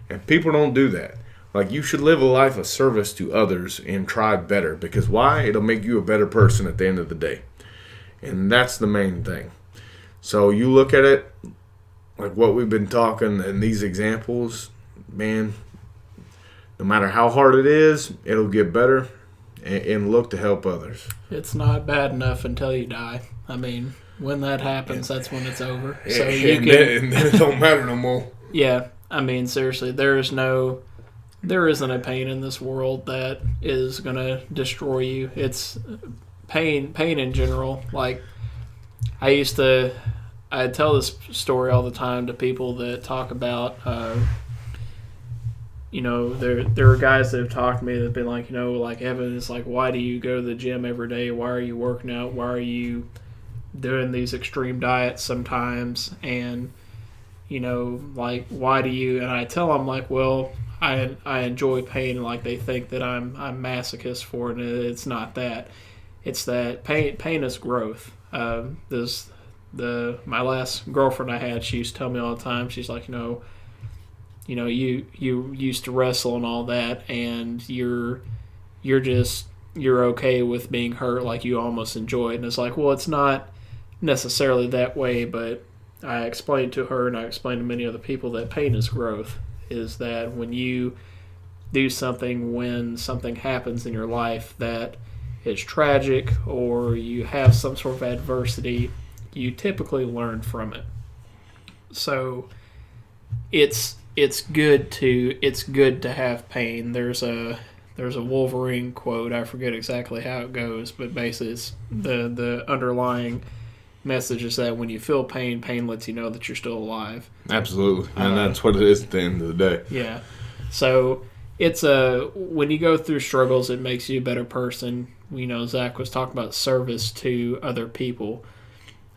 S3: And people don't do that. Like, you should live a life of service to others and try better. Because why? It'll make you a better person at the end of the day. And that's the main thing. So you look at it, like what we've been talking in these examples, man, no matter how hard it is, it'll get better, and look to help others.
S1: It's not bad enough until you die. I mean, when that happens, that's when it's over. So you can,
S3: then it don't matter no more.
S1: Yeah. I mean, seriously, there isn't a pain in this world that is going to destroy you. It's pain in general. Like, I tell this story all the time to people that talk about, you know, there are guys that have talked to me that have been like, you know, like, Evan, it's like, why do you go to the gym every day? Why are you working out? Why are you doing these extreme diets sometimes? And you know, like, why do you? And I tell them, like, well, I enjoy pain. Like, they think that I'm masochist for it, and it's not that. It's that pain is growth. My last girlfriend I had, she used to tell me all the time. She's like, you used to wrestle and all that, and you're okay with being hurt. Like, you almost enjoy it. And it's like, well, it's not necessarily that way, but I explained to her, and I explained to many other people, that pain is growth. Is that when you do something, when something happens in your life that is tragic, or you have some sort of adversity, you typically learn from it. So it's good to have pain. There's a Wolverine quote. I forget exactly how it goes, but basically it's the underlying message is that when you feel pain lets you know that you're still alive. Absolutely.
S3: And that's what it is at the end of the day.
S1: Yeah. So it's when you go through struggles, it makes you a better person. You know, Zach was talking about service to other people.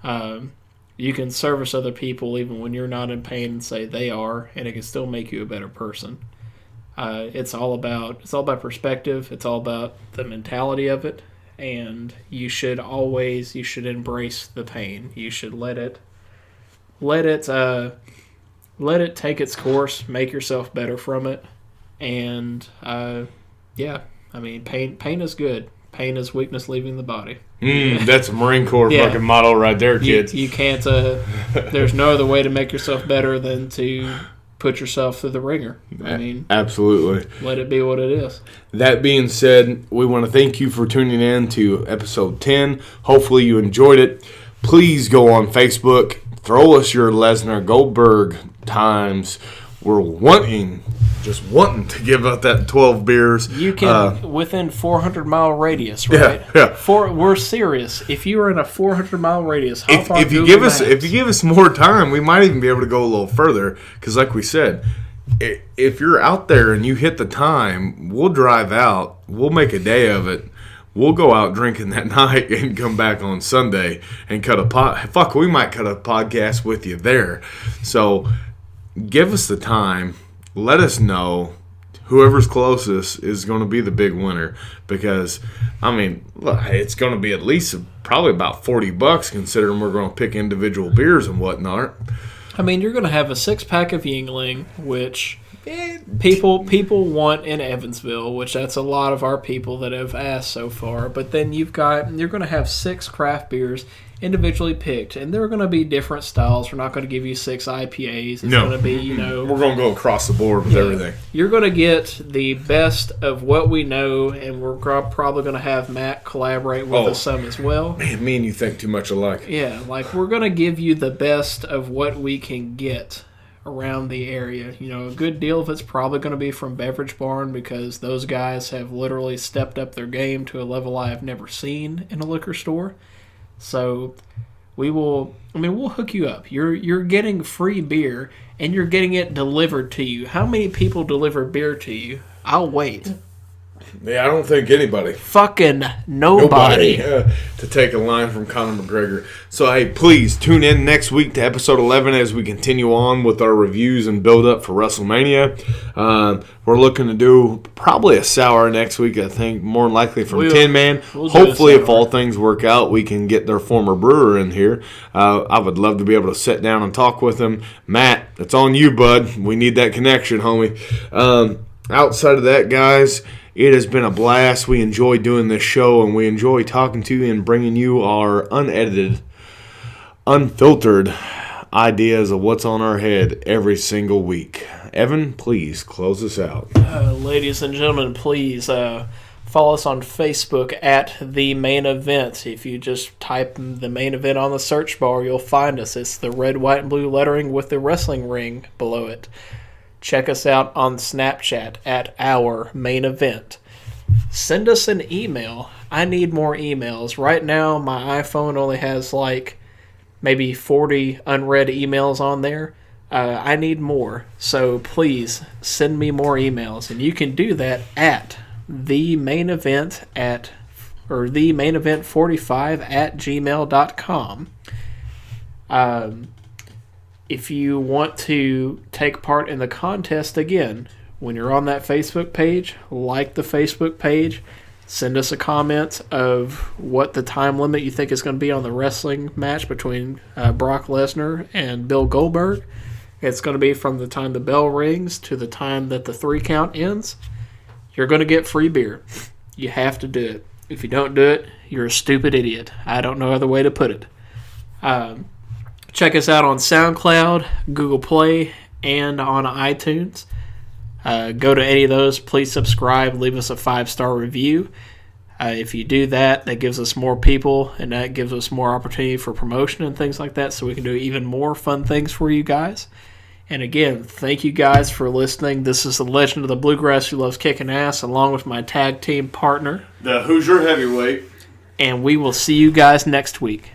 S1: You can service other people even when you're not in pain and say they are, and it can still make you a better person. It's all about perspective. It's all about the mentality of it. And you should embrace the pain. You should let it take its course, make yourself better from it. And yeah, I mean, pain is good. Pain is weakness leaving the body.
S3: That's a Marine Corps fucking motto right there, kids.
S1: You can't, there's no other way to make yourself better than to put yourself through the ringer. I mean,
S3: absolutely.
S1: Let it be what it is.
S3: That being said, we want to thank you for tuning in to episode 10. Hopefully you enjoyed it. Please go on Facebook, throw us your Lesnar Goldberg times. We're wanting just wanting to give out that 12 beers.
S1: You can, within 400-mile radius, right?
S3: Yeah.
S1: We're serious. If you are in a 400-mile radius, hop on
S3: If you
S1: Google
S3: give us
S1: Maps.
S3: if you give us more time, we might even be able to go a little further. Because, like we said, if you're out there and you hit the time, we'll drive out. We'll make a day of it. We'll go out drinking that night and come back on Sunday and cut a we might cut a podcast with you there. So give us the time. Let us know. Whoever's closest is going to be the big winner. Because, I mean, look, it's going to be at least probably about $40 considering we're going to pick individual beers and whatnot.
S1: I mean, you're going to have a 6-pack of Yingling, which people want in Evansville, which that's a lot of our people that have asked so far. But then you're going to have 6 craft beers individually picked, and they're going to be different styles. We're not going to give you 6 IPAs. It's going to be,
S3: we're going to go across the board with everything.
S1: You're going to get the best of what we know, and we're probably going to have Matt collaborate with us some as well.
S3: Man, me and you think too much alike.
S1: Yeah, like we're going to give you the best of what we can get around the area. A good deal of it's probably going to be from Beverage Barn because those guys have literally stepped up their game to a level I have never seen in a liquor store. So we'll hook you up. You're getting free beer and you're getting it delivered to you. How many people deliver beer to you? I'll wait.
S3: Yeah, I don't think anybody.
S1: Fucking nobody.
S3: To take a line from Conor McGregor. So, hey, please tune in next week to episode 11 as we continue on with our reviews and build up for WrestleMania. We're looking to do probably a sour next week, I think, more likely from Tin Man. Hopefully, if all things work out, we can get their former brewer in here. I would love to be able to sit down and talk with him. Matt, it's on you, bud. We need that connection, homie. Outside of that, guys, it has been a blast. We enjoy doing this show, and we enjoy talking to you and bringing you our unedited, unfiltered ideas of what's on our head every single week. Evan, please close us out.
S1: Ladies and gentlemen, please follow us on Facebook at The Main Event. If you just type The Main Event on the search bar, you'll find us. It's the red, white, and blue lettering with the wrestling ring below it. Check us out on Snapchat at Our Main Event. Send us an email. I need more emails. Right now, my iPhone only has maybe 40 unread emails on there. I need more. So please send me more emails. And you can do that at themainevent45@gmail.com. If you want to take part in the contest again, when you're on that Facebook page, like the Facebook page, send us a comment of what the time limit you think is going to be on the wrestling match between Brock Lesnar and Bill Goldberg. It's going to be from the time the bell rings to the time that the 3 count ends. You're going to get free beer. You have to do it. If you don't do it, you're a stupid idiot. I don't know other way to put it. Check us out on SoundCloud, Google Play, and on iTunes. Go to any of those. Please subscribe. Leave us a 5-star review. If you do that, that gives us more people, and that gives us more opportunity for promotion and things like that, so we can do even more fun things for you guys. And again, thank you guys for listening. This is the legend of the bluegrass who loves kicking ass, along with my tag team partner,
S3: The Hoosier Heavyweight.
S1: And we will see you guys next week.